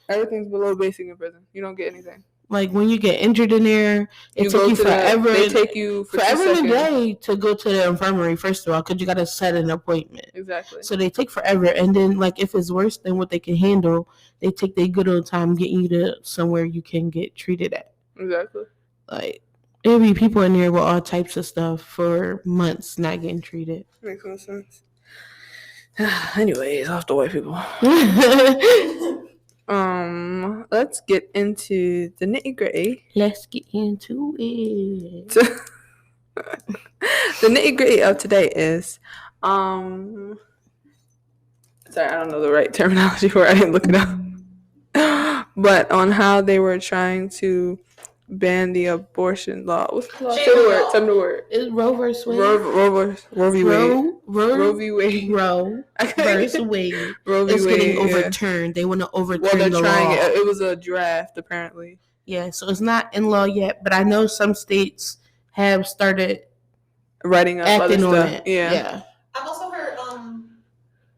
Speaker 1: Everything's below basic in prison. You don't get anything.
Speaker 3: Like when you get injured in there, it took you forever.
Speaker 1: They take you
Speaker 3: forever in a day to go to the infirmary. First of all, because you got to set an appointment.
Speaker 1: Exactly.
Speaker 3: So they take forever, and then like if it's worse than what they can handle, they take their good old time getting you to somewhere you can get treated at.
Speaker 1: Exactly.
Speaker 3: Like there'll be people in there with all types of stuff for months not getting treated.
Speaker 1: Makes no sense. Anyways, off the white people. Let's get into the nitty-gritty.
Speaker 3: Let's get into it.
Speaker 1: The nitty-gritty of today is, sorry, I don't know the right terminology for it. I didn't look it up. But on how they were trying to ban the abortion law. What's the law? Tell me the word.
Speaker 3: It's Roe versus Wade.
Speaker 1: Roe v. Wade.
Speaker 3: Roe v. Wade. Roe versus Wade. Roe v. Wade. It's getting overturned. They want to overturn the law.
Speaker 1: It was a draft, apparently.
Speaker 3: Yeah, so it's not in law yet, but I know some states have started
Speaker 1: writing up
Speaker 3: acting
Speaker 1: other
Speaker 3: on
Speaker 1: stuff.
Speaker 3: it.
Speaker 1: Yeah.
Speaker 2: I've also heard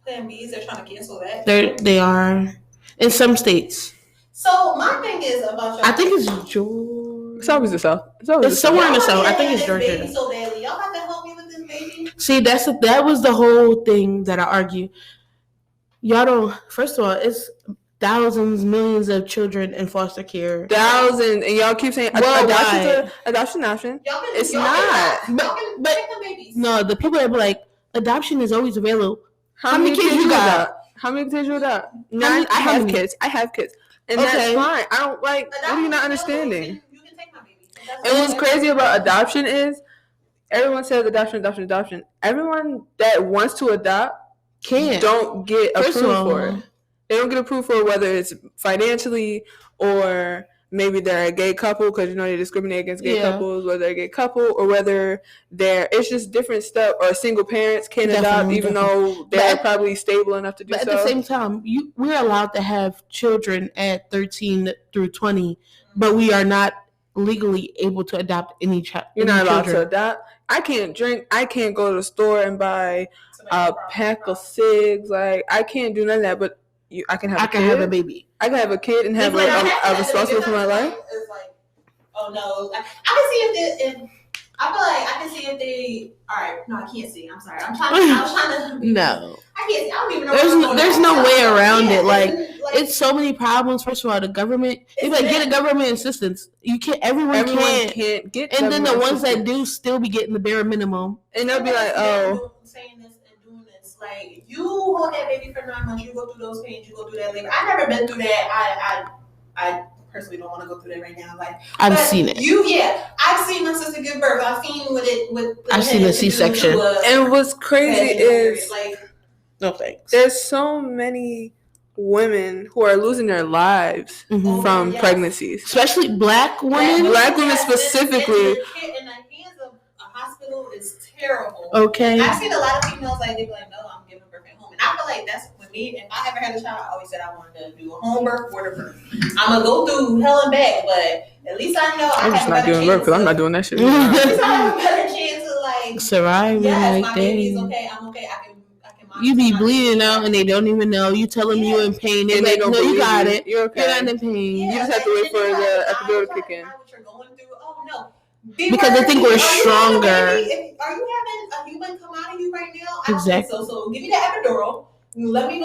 Speaker 2: Plan B's. They're trying to cancel that.
Speaker 3: They are in some states.
Speaker 2: So my thing is about y'all.
Speaker 3: I think it's Georgia.
Speaker 1: It's always the South.
Speaker 3: It's somewhere in the South. I think it's Georgia.
Speaker 2: Baby so badly. Y'all have to help me with this baby.
Speaker 3: See, that was the whole thing that I argue. Y'all don't. First of all, it's thousands, millions of children in foster care.
Speaker 1: Thousands, and y'all keep saying adoption option. It's not.
Speaker 3: But no, the people that be like adoption is always available. How many kids you got?
Speaker 1: How many kids you got? Nine. I have kids. And that's fine. I don't like. What are you not understanding?
Speaker 2: You can take my baby.
Speaker 1: And what's crazy about adoption is everyone says adoption. Everyone that wants to adopt don't get approved for it. They don't get approved for it, whether it's financially or maybe they're a gay couple because they discriminate against gay couples, whether they're a gay couple or whether it's just different stuff. Or single parents can't adopt even though they're probably stable enough to do so.
Speaker 3: But at the same time, we're allowed to have children at 13 through 20, but we are not legally able to adopt any child.
Speaker 1: You're not allowed to adopt. I can't drink. I can't go to the store and buy a pack of cigs. Like I can't do none of that. But I can have a baby. I can have a kid and have a responsible for my life.
Speaker 2: It's like, oh no, I can see I can see if they. All right, no, I can't see. I'm sorry. I was trying to.
Speaker 3: No.
Speaker 2: I can't see. I don't even know.
Speaker 3: There's no way around it. Like it's so many problems. First of all, the government. They get a government assistance. You can't. Everyone can't
Speaker 1: get.
Speaker 3: And then the ones that do still be getting the bare minimum.
Speaker 1: And they'll be like, oh.
Speaker 2: Saying this and doing this, like you hold that baby for 9 months. You go through those pains. You go through that labor. I've never been through that. I personally don't want to go through that right now. Like
Speaker 3: I've seen it.
Speaker 2: I've seen my sister give birth. I've seen
Speaker 3: I've seen a C-section.
Speaker 1: And what's crazy is
Speaker 3: like, no thanks.
Speaker 1: There's so many women who are losing their lives from pregnancies,
Speaker 3: especially black women.
Speaker 1: Black women specifically.
Speaker 2: In the hands of a hospital is terrible.
Speaker 3: Okay.
Speaker 2: I've seen a lot of females like they be like, no, I'm giving birth at home, and I feel like that's with me. If I ever had a child, I always said I wanted to do a home birth or the birth. I'm gonna go through hell and back, but at least I know
Speaker 1: I'm just not giving birth because I'm not doing that shit.
Speaker 2: At least I have a better chance of like like
Speaker 3: surviving.
Speaker 2: Yes,
Speaker 3: like
Speaker 2: my baby is okay. I'm okay. I can
Speaker 3: you be
Speaker 2: monitor my
Speaker 3: bleeding
Speaker 2: baby.
Speaker 3: out and they don't even know. You tell them you in pain. They're
Speaker 1: And they
Speaker 3: like,
Speaker 1: don't
Speaker 3: no, you
Speaker 1: believe
Speaker 3: got
Speaker 1: you.
Speaker 3: it.
Speaker 1: You're okay.
Speaker 3: You're not in pain.
Speaker 2: Yeah,
Speaker 1: You just have to wait for the epidural to kick in.
Speaker 2: What you're going through. Oh no.
Speaker 3: Because they think we're stronger.
Speaker 2: Are you having a human come out of you right now? I don't think so. So give me the epidural. Let me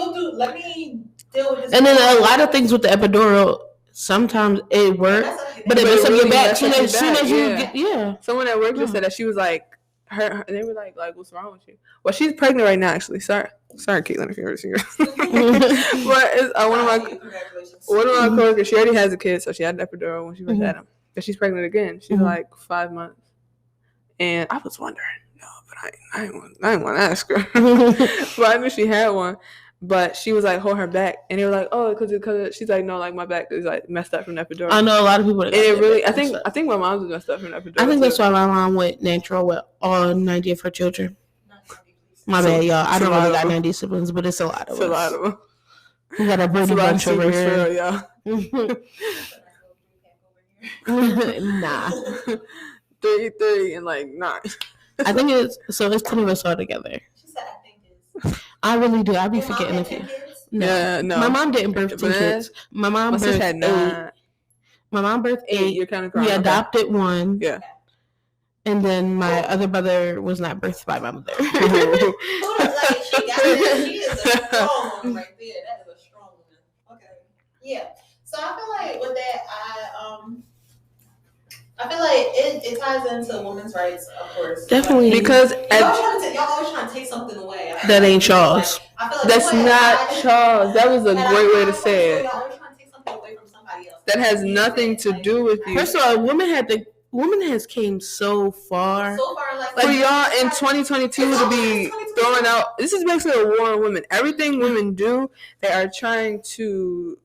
Speaker 2: deal with this.
Speaker 3: And then a lot of things with the epidural, sometimes it works, but it messes up your back. Soon as you get,
Speaker 1: Someone at work just said that she was like, her they were like, what's wrong with you? Well, she's pregnant right now, actually. Sorry, Caitlin, if you're listening. But it's one of my coworkers. She already has a kid, so she had an epidural when she first had him. But she's pregnant again. She's like 5 months, and I was wondering, but I didn't want to ask her. But I knew she had one. But she was like, hold her back, and they were like, oh, because she's like, no, like my back is like messed up from the epidural.
Speaker 3: I know a lot of people.
Speaker 1: And it really, I think my mom's was messed up from the epidural.
Speaker 3: I think that's why my mom went natural with all 90 of her children. My bad, y'all. I don't really got 90 siblings, but it's a lot of us.
Speaker 1: It's a lot of them.
Speaker 3: We got a Brady bunch over here.
Speaker 1: Y'all.
Speaker 3: Nah.
Speaker 1: 3 and like 9.
Speaker 3: I think it's 10 of us all together.
Speaker 2: She said, I think it's.
Speaker 3: I really do. I be forgetting a few. No.
Speaker 1: Yeah, no.
Speaker 3: My mom didn't birth 10 kids. My mom birthed 8. My mom birthed 8.
Speaker 1: You're kind of crying.
Speaker 3: We adopted 1.
Speaker 1: Yeah.
Speaker 3: And then my other brother was not birthed by my mother.
Speaker 2: She got it. She is a strong woman right there. That is a strong woman. Okay. Yeah. So I feel like with that, I feel like it ties into women's rights, of course.
Speaker 3: Definitely.
Speaker 1: Because
Speaker 2: y'all always trying to take something away.
Speaker 3: That ain't Charles.
Speaker 2: I feel like
Speaker 1: that's not Charles. That was a great way to say it.
Speaker 2: Y'all always trying to take something away from somebody else.
Speaker 1: That has nothing to do with you.
Speaker 3: First of all, women has came so far.
Speaker 2: Like
Speaker 1: for y'all in 2022 to be throwing out. This is basically a war on women. Everything women do, they are trying to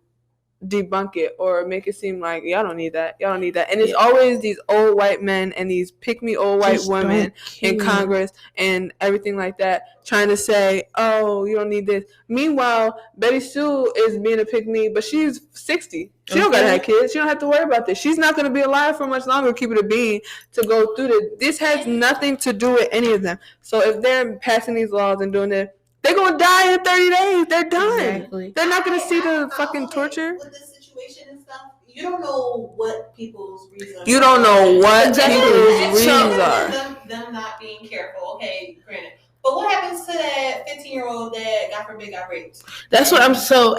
Speaker 1: debunk it or make it seem like y'all don't need that, and it's always these old white men and these pick-me old white women in Congress and everything like that trying to say, oh, you don't need this. Meanwhile, Betty Sue is being a pick-me, but she's 60. She don't gotta have kids. She don't have to worry about this. She's not gonna be alive for much longer. Keep it a bean to go through this. This has nothing to do with any of them. So if they're passing these laws and doing this, they're going to die in 30 days. They're done. Exactly. They're not going to see the fucking torture.
Speaker 2: With this situation and stuff, you don't know what people's reasons are.
Speaker 1: You don't know what people's reasons are.
Speaker 2: Them not being careful. Okay, granted. But what happens to that 15-year-old that, God forbid, got raped?
Speaker 3: That's what I'm so...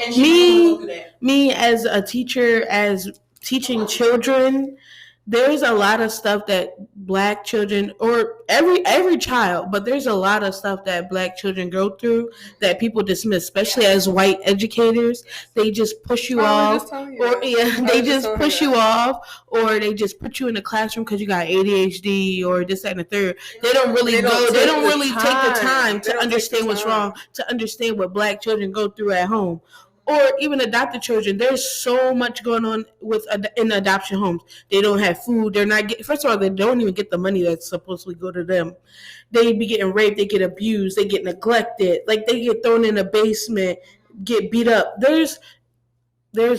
Speaker 3: Me as a teacher, as teaching children... There's a lot of stuff that Black children, or every child, but there's a lot of stuff that Black children go through that people dismiss, especially as white educators. They just push you off, or they just push you off, or they just put you in the classroom because you got ADHD or this, that, and the third. They don't really take the time to understand what's wrong, to understand what Black children go through at home. Or even adopted children. There's so much going on in adoption homes. They don't have food. They're not getting. First of all, they don't even get the money that's supposed to go to them. They be getting raped. They get abused. They get neglected. Like they get thrown in a basement, get beat up. There's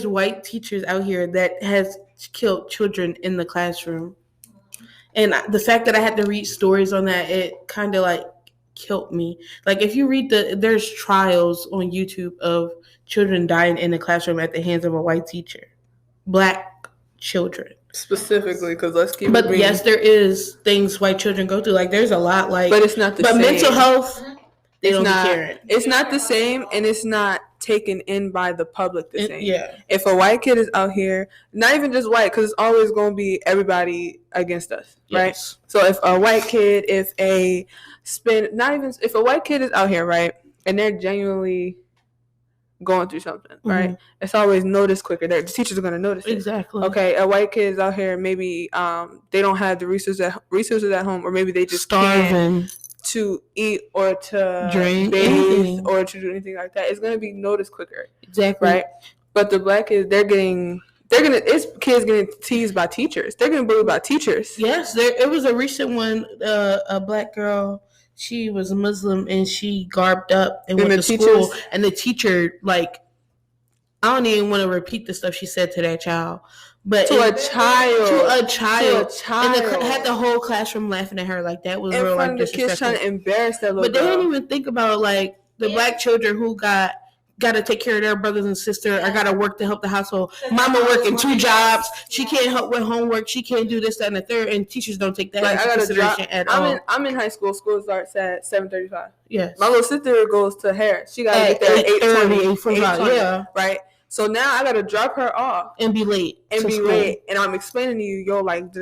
Speaker 3: white teachers out here that has killed children in the classroom, and the fact that I had to read stories on that, it kind of like killed me. Like if you read there's trials on YouTube of children dying in the classroom at the hands of a white teacher, Black children
Speaker 1: specifically, because let's keep.
Speaker 3: But yes, there is things white children go through. Like there's a lot. Like,
Speaker 1: but it's not the same.
Speaker 3: But mental health, they don't care.
Speaker 1: It's not the same, and it's not taken in by the public the same.
Speaker 3: Yeah.
Speaker 1: If a white kid is out here, not even just white, because it's always going to be everybody against us, right? Yes. So if a white kid, if a white kid is out here, right, and they're genuinely going through something, right? Mm-hmm. It's always noticed quicker. The teachers are going to notice it.
Speaker 3: Exactly.
Speaker 1: Okay, a white kid is out here, maybe they don't have the resources at home, or maybe they just
Speaker 3: starving
Speaker 1: to eat or to
Speaker 3: drink,
Speaker 1: bathe or to do anything like that. It's going to be noticed quicker.
Speaker 3: Exactly.
Speaker 1: Right? But the Black kids, it's kids getting teased by teachers. They're getting bullied by teachers.
Speaker 3: Yes, it was a recent one, a Black girl. She was a Muslim and she garbed up and went to school. And the teacher, like, I don't even want to repeat the stuff she said to that child, But
Speaker 1: to a child,
Speaker 3: and had the whole classroom laughing at her like that was
Speaker 1: in
Speaker 3: real
Speaker 1: front
Speaker 3: like
Speaker 1: of the kids trying to embarrass that little
Speaker 3: But they
Speaker 1: girl.
Speaker 3: didn't even think about like the black children who got to take care of their brothers and sisters or got to work to help the household. Mama working 2 jobs. She can't help with homework. She can't do this, that, and the third. And teachers don't take that into consideration at all.
Speaker 1: I'm in high school. School starts at 7:35.
Speaker 3: Yes.
Speaker 1: My little sister goes to Harris. She got to get there at 8:20.
Speaker 3: 8:20. Yeah.
Speaker 1: Right. So now I got to drop her off.
Speaker 3: And be late.
Speaker 1: And I'm explaining to you, yo, like,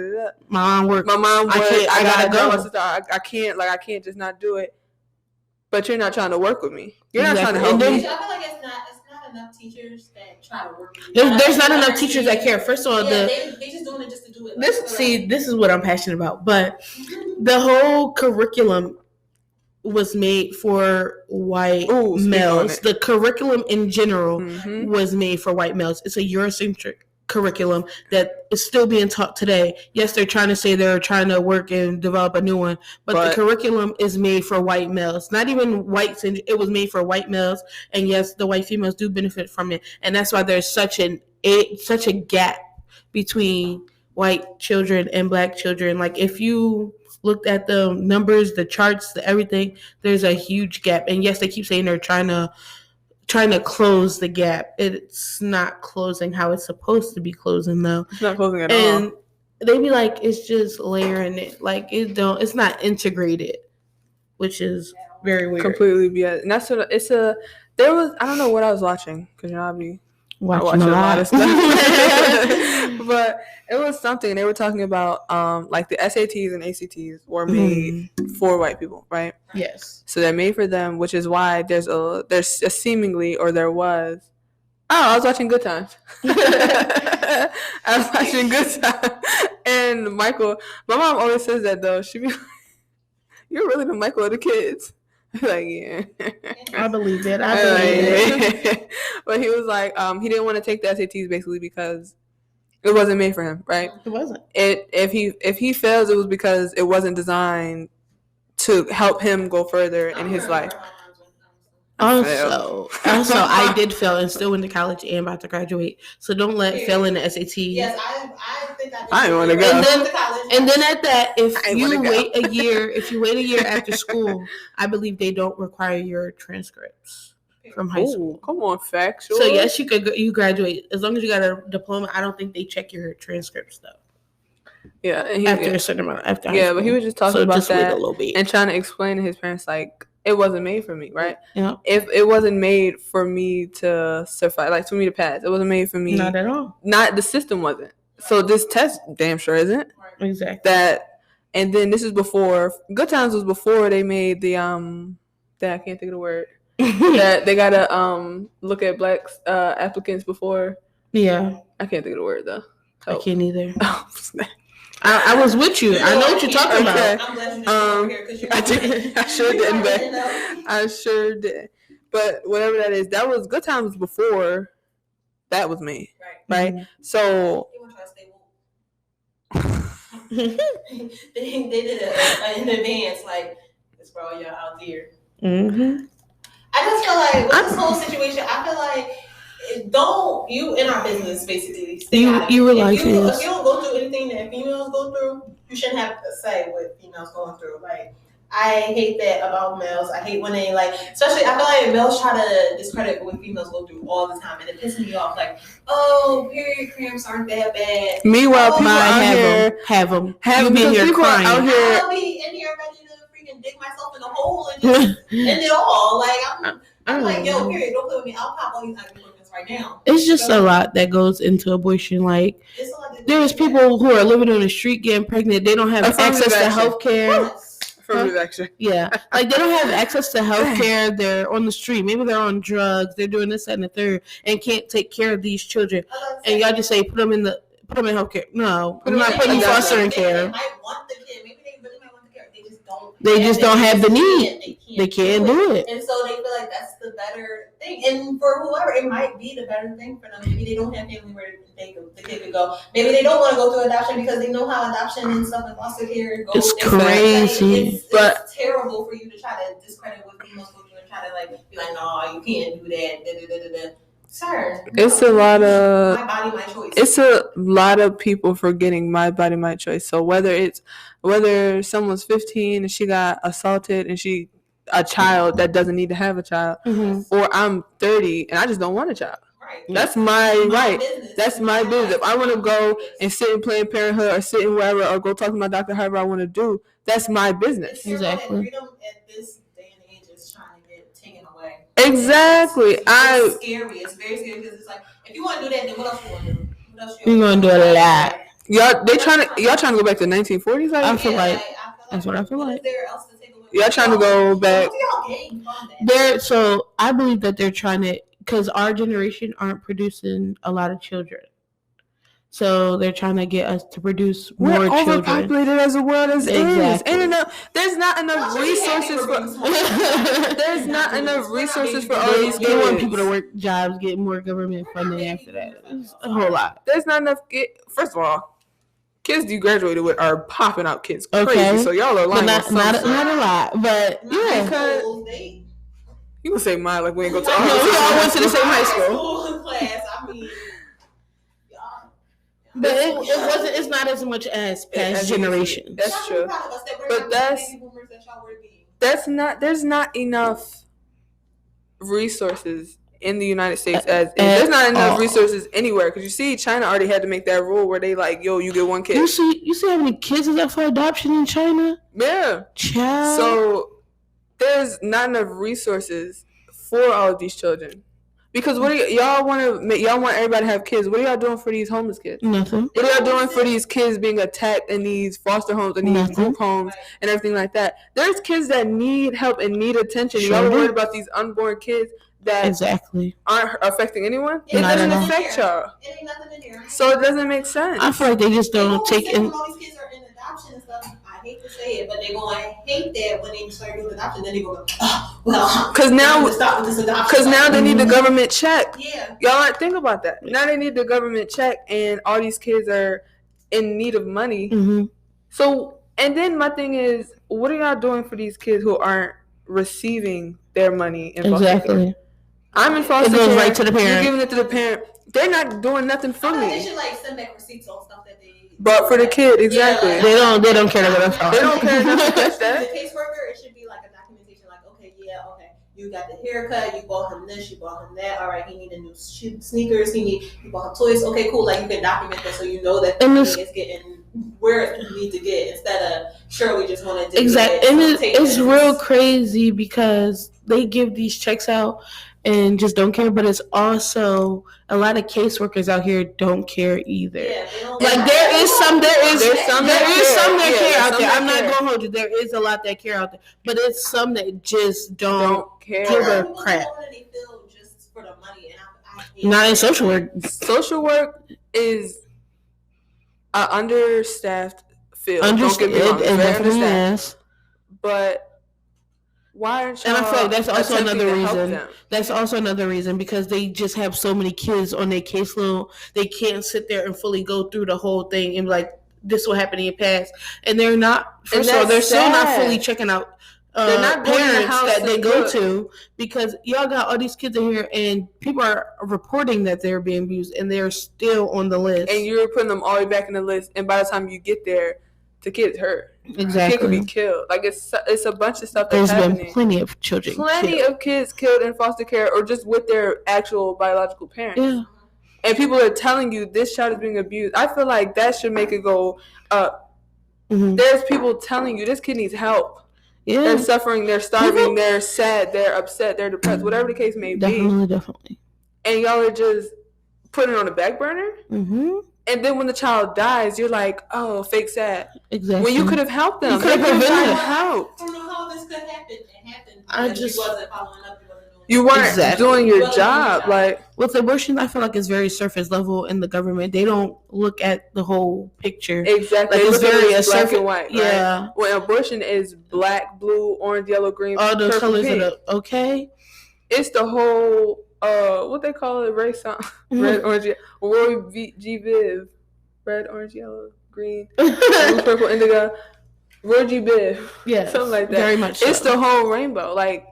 Speaker 3: my mom works.
Speaker 1: I gotta go. My sister, I can't just not do it. But you're not trying to work with me. You're not trying to help me.
Speaker 2: I feel like it's not enough teachers that try to work with you.
Speaker 3: There's not enough teachers that care. First of all,
Speaker 2: they just doing it just to do it.
Speaker 3: This is what I'm passionate about. But the whole curriculum was made for white males. The curriculum in general was made for white males. It's a Eurocentric curriculum that is still being taught today. Yes, they're trying to say they're trying to work and develop a new one, but the curriculum is made for white males. Not even whites, it was made for white males. And yes, the white females do benefit from it, and that's why there's such a gap between white children and black children. Like if you looked at the numbers, the charts, everything, there's a huge gap. And yes, they keep saying they're trying to close the gap. It's not closing how it's supposed to be closing though.
Speaker 1: It's not closing at all.
Speaker 3: And they be like, it's just layering it. Like it's not integrated, which is very weird.
Speaker 1: Completely BS. And that's what I don't know what I was watching because I'll be watching a lot of stuff. But it was something they were talking about. Like the SATs and ACTs were made for white people, right?
Speaker 3: Yes.
Speaker 1: So they're made for them, which is why there's a seemingly, or there was. Oh, I was watching Good Times. I was watching Good Times, and Michael. My mom always says that though. She be like, "You're really the Michael of the kids." Like, yeah.
Speaker 3: I believe it.
Speaker 1: But he was like, he didn't want to take the SATs basically because it wasn't made for him, right?
Speaker 3: It wasn't.
Speaker 1: If he fails, it was because it wasn't designed to help him go further in his life.
Speaker 3: Also, I did fail and still went to college and about to graduate. So don't let failing the SAT.
Speaker 2: Yes, I think
Speaker 1: I didn't want to go.
Speaker 3: And then at that, if you wait a year after school, I believe they don't require your transcripts from high school.
Speaker 1: Come on, factual.
Speaker 3: So yes, you graduate as long as you got a diploma. I don't think they check your transcripts though.
Speaker 1: Yeah,
Speaker 3: after a certain amount. After high school.
Speaker 1: But he was just talking about that
Speaker 3: a little bit
Speaker 1: and trying to explain to his parents like it wasn't made for me, right?
Speaker 3: Yeah.
Speaker 1: If it wasn't made for me to survive, like for me to pass, it wasn't made for me.
Speaker 3: Not at all.
Speaker 1: Not the system wasn't. So this test damn sure isn't.
Speaker 3: Exactly.
Speaker 1: And then this is before Good Times was before they made the that I can't think of the word. That they gotta look at black applicants before.
Speaker 3: Yeah.
Speaker 1: I can't think of the word though.
Speaker 3: I can't either. I was with you. I know what you're talking about.
Speaker 2: I'm glad you didn't
Speaker 1: I sure didn't, but I sure did. But whatever that is, that was Good Times before that was made, right? Mm-hmm. So
Speaker 2: they did it in advance, like it's for all y'all out there.
Speaker 3: Mm-hmm.
Speaker 2: I just feel like with this whole situation, I feel like don't you in our business basically.
Speaker 3: You realize
Speaker 2: if you don't go through anything that females go through, you shouldn't have to say what females going through. Like I hate that about males. I hate when they especially I feel like males try to discredit what females go through all the time, and it pisses me off. Like, oh, period cramps aren't that bad.
Speaker 1: Meanwhile, people out here
Speaker 3: have them.
Speaker 1: You been here crying.
Speaker 2: Out here. I'll be in here ready to freaking dig myself in a hole and just end it all. Like I'm like, yo, period. Don't play with me. I'll pop all these ibuprofens right now.
Speaker 3: It's just a lot that goes into abortion. Like, there's people who are living on the street getting pregnant. They don't have access to health care. Yeah, like they don't have access to health care. They're on the street. Maybe they're on drugs. They're doing this, that, and the third, and can't take care of these children. And y'all just say put them in health care. No, I'm not putting fostering care.
Speaker 2: They might want the kid. Maybe they really might want the care.
Speaker 3: They just don't have the need. They can't do it.
Speaker 2: And so they feel like that's the better thing. And for whoever, it might be the better thing for them. Maybe they don't have family where the kid could go. Maybe they don't want to go through adoption because they know how adoption and stuff and foster care goes.
Speaker 3: It's crazy.
Speaker 2: It's terrible for you to try to discredit what females go through and try to be like, no, you can't do that. Sir,
Speaker 1: it's a lot of
Speaker 2: my body, my choice.
Speaker 1: It's a lot of people forgetting my body, my choice. So whether someone's 15 and she got assaulted and she a child that doesn't need to have a child, or I'm 30 and I just don't want a child.
Speaker 2: Right.
Speaker 1: That's my right. Business. That's my business. If I want to go and sit in Planned Parenthood or sit in wherever or go talk to my doctor, however I want to do, that's my business.
Speaker 2: Exactly. Freedom at this day and age is trying to get taken away.
Speaker 1: Exactly.
Speaker 2: It's scary. It's very scary because it's like, if you want to do that, then what else you want to do? What else
Speaker 3: you want to do a lot.
Speaker 1: Y'all trying to go back to the 1940s? Like?
Speaker 3: I feel like that's what I feel like.
Speaker 2: Is there else to take away?
Speaker 1: Y'all trying to go back?
Speaker 3: So I believe that they're trying to, because our generation aren't producing a lot of children. So they're trying to get us to produce more children.
Speaker 1: We're overpopulated as the world as is. There's not enough resources for. There's not enough resources for all these kids.
Speaker 3: They want people to work jobs, get more government funding after that. It's a whole lot.
Speaker 1: There's not enough. First of all, kids you graduated with are popping out kids crazy. So y'all are lying.
Speaker 3: Not a lot, but yeah.
Speaker 1: Because you can say mine like we ain't go to all. We all went to the same high school
Speaker 2: class. I mean.
Speaker 3: But it's not as much as past generations.
Speaker 1: That's true. But there's not enough resources in the United States there's not enough resources anywhere, because you see China already had to make that rule where they like, yo, you get one kid.
Speaker 3: You see how many kids is up for adoption in China?
Speaker 1: Yeah.
Speaker 3: Child.
Speaker 1: So there's not enough resources for all of these children. Because what do y'all want everybody to have kids? What are y'all doing for these homeless kids?
Speaker 3: Nothing.
Speaker 1: What are y'all doing for these kids being attacked in these foster homes and these group homes and everything like that? There's kids that need help and need attention. Sure. Y'all are worried about these unborn kids that aren't affecting anyone. It doesn't affect y'all.
Speaker 2: It ain't nothing in here.
Speaker 1: So it doesn't make sense.
Speaker 3: I feel like they just don't take in.
Speaker 2: All these kids are in adoption and stuff. I hate to say it, but they're going to hate that when they start doing adoption. Then they go,
Speaker 1: because now they need the government check.
Speaker 2: Yeah.
Speaker 1: Y'all aren't think about that. Now they need the government check, and all these kids are in need of money.
Speaker 3: Mm-hmm.
Speaker 1: So, and then my thing is, what are y'all doing for these kids who aren't receiving their money in foster care? I'm in foster care. It goes right to the parent. You're giving it to the parent. They're not doing nothing for me.
Speaker 2: They should send back receipts on stuff that they.
Speaker 1: But for the kid, exactly.
Speaker 3: Yeah, they don't care about us.
Speaker 1: They don't care enough to touch
Speaker 2: that. The caseworker, it should be like a documentation, like, okay, you got the haircut, you bought him this, you bought him that. All right, he needed new sneakers, you bought him toys. Okay, cool. Like, you can document that so you know that the money is getting where you need to get, instead of Shirley just want to.
Speaker 3: Exactly, and it's real crazy because they give these checks out and just don't care, but it's also a lot of caseworkers out here don't care either.
Speaker 2: Yeah,
Speaker 3: like there is some that care out there. I'm not gonna hold you. There is a lot that care out there, but it's some that just don't
Speaker 1: care.
Speaker 3: Give a crap.
Speaker 2: They feel just for the money, and
Speaker 3: not in social work.
Speaker 1: Social work is an understaffed field. Don't get me wrong, it's very understaffed. But why aren't y'all?
Speaker 3: And I feel like that's also another reason. That's also another reason, because they just have so many kids on their caseload. They can't sit there and fully go through the whole thing and be like, this will happen in your past. And they're not. First of all, they're still not fully checking out
Speaker 1: they're not
Speaker 3: parents that they go to, because y'all got all these kids in here and people are reporting that they're being abused and they're still on the list.
Speaker 1: And you're putting them all the way back in the list. And by the time you get there, the kid's hurt.
Speaker 3: Exactly.
Speaker 1: The kid could be killed. Like, it's a bunch of stuff that's happening.
Speaker 3: There's been plenty of children
Speaker 1: of kids killed in foster care or just with their actual biological parents.
Speaker 3: Yeah.
Speaker 1: And people are telling you this child is being abused. I feel like that should make it go up.
Speaker 3: Mm-hmm.
Speaker 1: There's people telling you this kid needs help.
Speaker 3: Yeah.
Speaker 1: They're suffering, they're starving, they're sad, they're upset, they're depressed, whatever the case may be.
Speaker 3: Definitely.
Speaker 1: And y'all are just putting it on the back burner.
Speaker 3: Mm-hmm.
Speaker 1: And then when the child dies, you're like, oh, fake sad.
Speaker 3: Exactly.
Speaker 1: When you could have helped them.
Speaker 3: You could have prevented
Speaker 1: help.
Speaker 2: I don't know how this could happen. It happened because you wasn't following up.
Speaker 1: You weren't doing your job. Like,
Speaker 3: with abortion, I feel like it's very surface level in the government. They don't look at the whole picture.
Speaker 1: Exactly.
Speaker 3: Like, it's very
Speaker 1: black and white.
Speaker 3: Yeah.
Speaker 1: Right? When abortion is black, blue, orange, yellow, green,
Speaker 3: all those
Speaker 1: purple,
Speaker 3: colors
Speaker 1: pink.
Speaker 3: are okay.
Speaker 1: It's the whole what they call it, race song. Red, orange, yellow. Roy G. Biv. Red, orange, yellow, green, blue, purple, indigo. Roy G. Biv.
Speaker 3: Yeah.
Speaker 1: Something like that.
Speaker 3: Very much so.
Speaker 1: It's the whole rainbow. Like,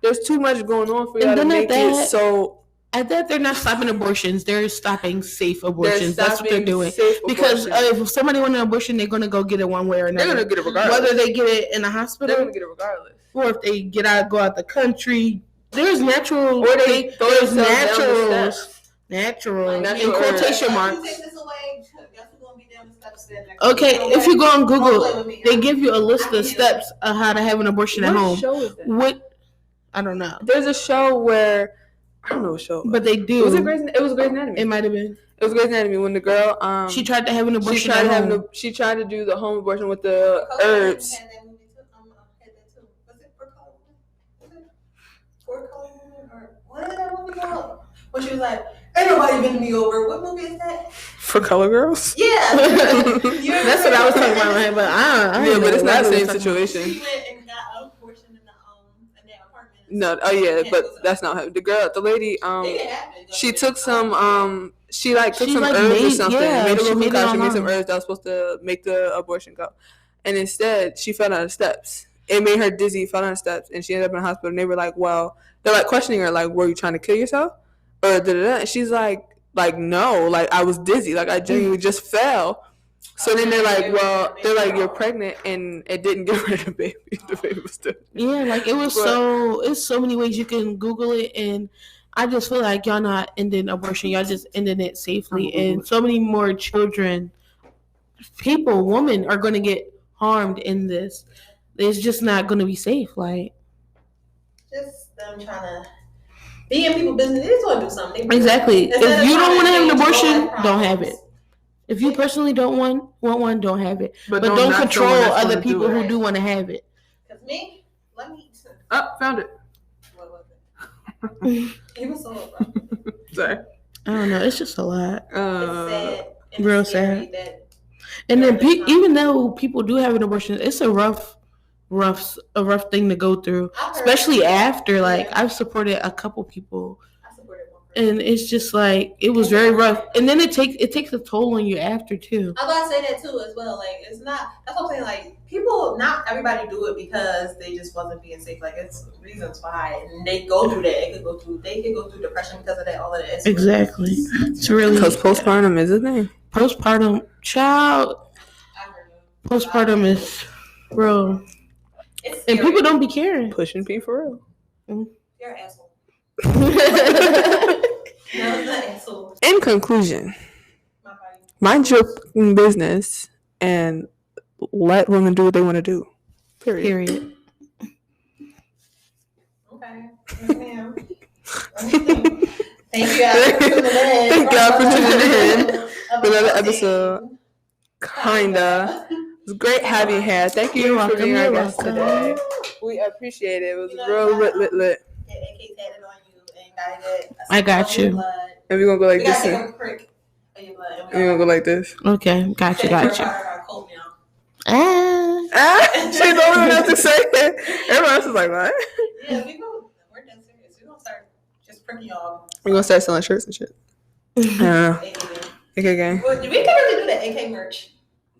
Speaker 1: there's too much going on for y'all to make it so
Speaker 3: At that, they're not stopping abortions. They're stopping safe abortions. That's what they're doing. Because if somebody wants an abortion, they're going to go get it one way or another.
Speaker 1: They're going to get it regardless.
Speaker 3: Whether they get it in a hospital.
Speaker 1: They're going to get it regardless.
Speaker 3: Or if they go out the country. There's natural.
Speaker 1: Or there's
Speaker 3: natural.
Speaker 1: In
Speaker 3: quotation marks.
Speaker 2: Take this away.
Speaker 3: Okay, if you go on Google, they give you a list of steps of how to have an abortion at home.
Speaker 1: What show is that?
Speaker 3: I don't know.
Speaker 1: There's a show where I don't know what show,
Speaker 3: but they do.
Speaker 1: It was Grey's Anatomy.
Speaker 3: It might have been.
Speaker 1: It was Grey's Anatomy when the girl
Speaker 3: she tried to have an abortion at home.
Speaker 1: She tried to do the home abortion with the herbs.
Speaker 2: What is that movie called? When she was like, "Ain't nobody been me over." What movie is that?
Speaker 1: For Color Girls.
Speaker 2: Yeah,
Speaker 3: that's what I was talking about. But
Speaker 1: but it's not the same situation.
Speaker 2: She went and got an abortion in that apartment.
Speaker 1: No, but that's not her. The lady, she took some, she took some herbs or something, made a little concoction, made some herbs that was supposed to make the abortion go, and instead she fell down the steps. It made her dizzy, fell down the steps, and she ended up in the hospital. And they were like, "Well," they're like questioning her, like, "Were you trying to kill yourself?" Or da-da-da. And she's like, "No, like I was dizzy, like I genuinely just fell." So then they're like, "You're pregnant," and it didn't get rid of the baby. The baby was still.
Speaker 3: Yeah, like it was it's so many ways you can Google it, and I just feel like y'all not ending abortion, y'all just ending it safely, and so many more children, women are going to get harmed in this. It's just not going to be safe. Like,
Speaker 2: just them trying to be in people's business. They just want to do something.
Speaker 3: Exactly. If you don't want to have an abortion, don't have it. If you personally don't want one, don't have it. But don't control other people who do want to have it.
Speaker 2: Because me, let me.
Speaker 1: Found it.
Speaker 2: What was it? It was so rough.
Speaker 1: Sorry.
Speaker 3: I don't know. It's just a lot.
Speaker 2: It's sad.
Speaker 3: Real sad. And then even though people do have an abortion, it's a rough thing to go through, especially after. Like, I've supported a couple people, and it's just like it was very rough. And then it takes a toll on you after too.
Speaker 2: I gotta say that too as well. Like, it's not. That's what I'm saying. Like, people, not everybody do it because they just wasn't being safe. Like, it's reasons why, and they go through that. They can go through depression because of that. All of that.
Speaker 3: Exactly. It's really
Speaker 1: because postpartum is a thing.
Speaker 3: Postpartum, child. Postpartum is real. And people don't be caring.
Speaker 1: Pushing P for real.
Speaker 2: You're an asshole. Asshole.
Speaker 1: In conclusion, mind your business and let women do what they want to do. Period.
Speaker 2: Okay. Ma'am. Thank you guys for tuning in.
Speaker 1: Thank y'all for tuning in for another episode. Kinda. It was great having you here. Thank you for being our guest today. We appreciate it. It was real lit.
Speaker 3: I got you.
Speaker 1: And we're gonna go like this. We're gonna go like this.
Speaker 3: Okay, got you.
Speaker 1: She's the only one else to say it. Everyone else is like, what?
Speaker 2: Yeah, we're dead serious. We're gonna start just pricking y'all.
Speaker 1: We're gonna start selling shirts and shit. AK gang.
Speaker 2: Well, we can really do that AK merch.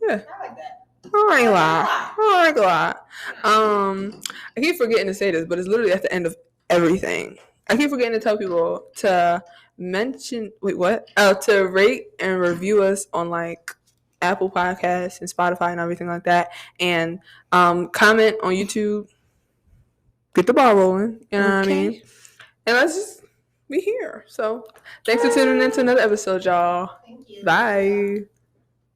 Speaker 1: Yeah.
Speaker 2: I like that.
Speaker 1: I like a lot. I keep forgetting to say this, but it's literally at the end of everything. I keep forgetting to tell people to to rate and review us on like Apple Podcasts and Spotify and everything like that, and comment on YouTube. Get the ball rolling. You know what I mean? And let's just be here. So thanks for tuning in to another episode, y'all.
Speaker 2: Thank you.
Speaker 1: Bye.